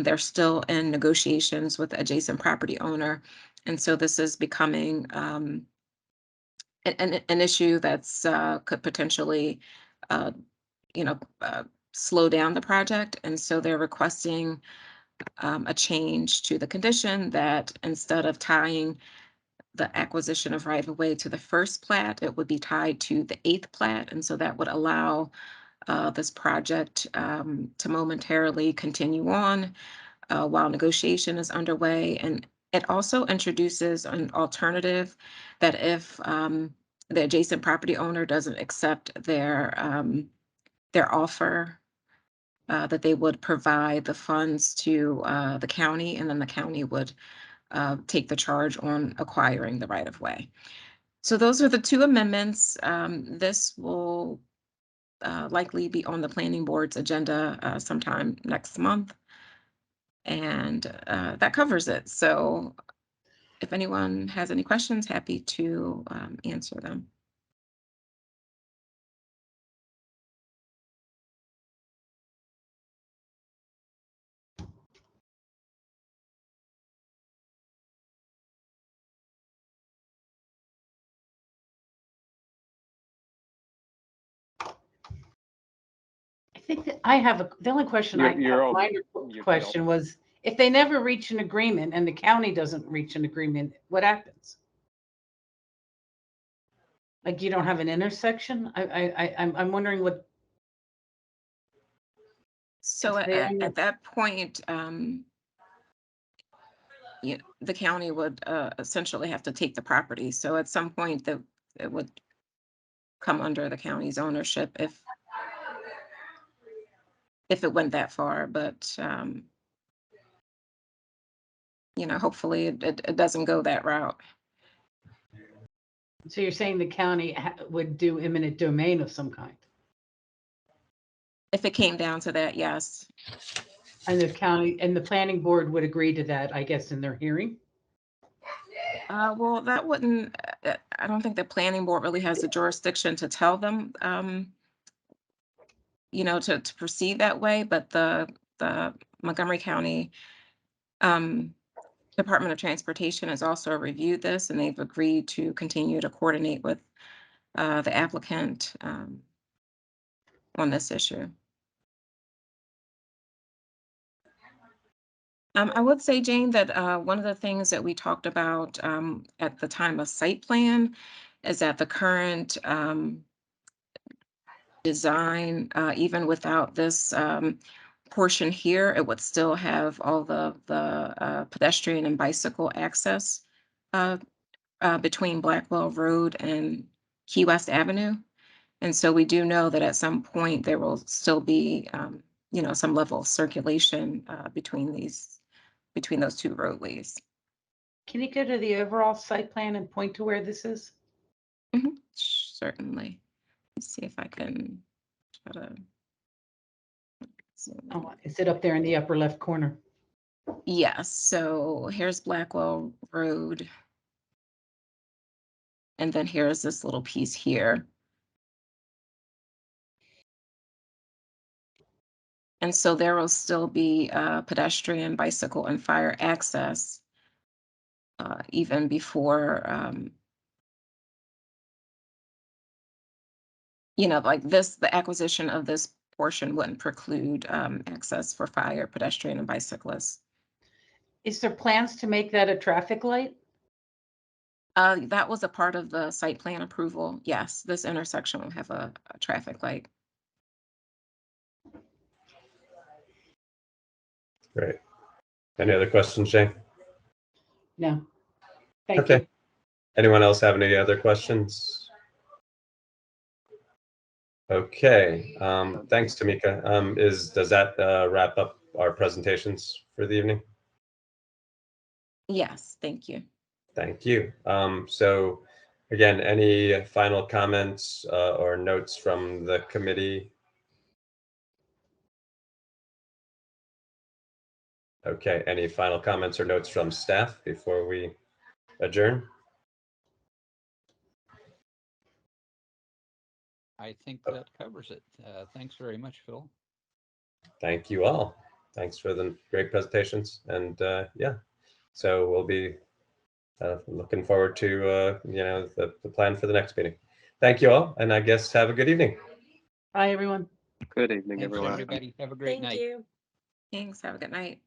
they're still in negotiations with the adjacent property owner. And so this is becoming an issue that's could potentially slow down the project. And so they're requesting a change to the condition that instead of tying the acquisition of right-of-way to the first plat, it would be tied to the 8th plat. And so that would allow this project to momentarily continue on while negotiation is underway. And it also introduces an alternative that if the adjacent property owner doesn't accept their offer, that they would provide the funds to the county, and then the county would take the charge on acquiring the right-of-way. So those are the two amendments. This will likely be on the planning board's agenda sometime next month. And that covers it. So if anyone has any questions, happy to answer them. I think that I have the only question You're open. question was, if they never reach an agreement and the county doesn't reach an agreement, what happens? Like, you don't have an intersection? I'm wondering what. So at that point, the county would essentially have to take the property. So at some point that it would come under the county's ownership if it went that far. But hopefully it doesn't go that route. So you're saying the county would do eminent domain of some kind? If it came down to that, yes. And the county and the planning board would agree to that, I guess, in their hearing? Well, that wouldn't, I don't think the planning board really has the jurisdiction to tell them, to proceed that way, but the Montgomery County Department of Transportation has also reviewed this, and they've agreed to continue to coordinate with the applicant on this issue. I would say, Jane, that one of the things that we talked about at the time of site plan is that the current design, even without this portion here, it would still have all the pedestrian and bicycle access between Blackwell Road and Key West Avenue. And so we do know that at some point there will still be, some level of circulation between these between those two roadways. Can you go to the overall site plan and point to where this is? Certainly. Let's see if I can try to zoom in. Oh, is it up there in the upper left corner? Yes, so here's Blackwell Road. And then here's this little piece here. And so there will still be pedestrian, bicycle, and fire access even before, you know, like this, the acquisition of this portion wouldn't preclude access for fire, pedestrian, and bicyclists. Is there plans to make that a traffic light? That was a part of the site plan approval. Yes, this intersection will have a traffic light. Great. Any other questions, Jane? No. Thank Okay. you. Anyone else have any other questions? Okay. Thanks, Tamika. Does that wrap up our presentations for the evening? Yes, thank you. Thank you. So again, any final comments or notes from the committee? Okay, any final comments or notes from staff before we adjourn? I think that covers it. Thanks very much, Phil. Thank you all. Thanks for the great presentations. And yeah, so we'll be looking forward to the plan for the next meeting. Thank you all, and I guess have a good evening. Bye, everyone. Good evening, Thanks, everyone. everybody. Have a great night. Thanks. Have a good night.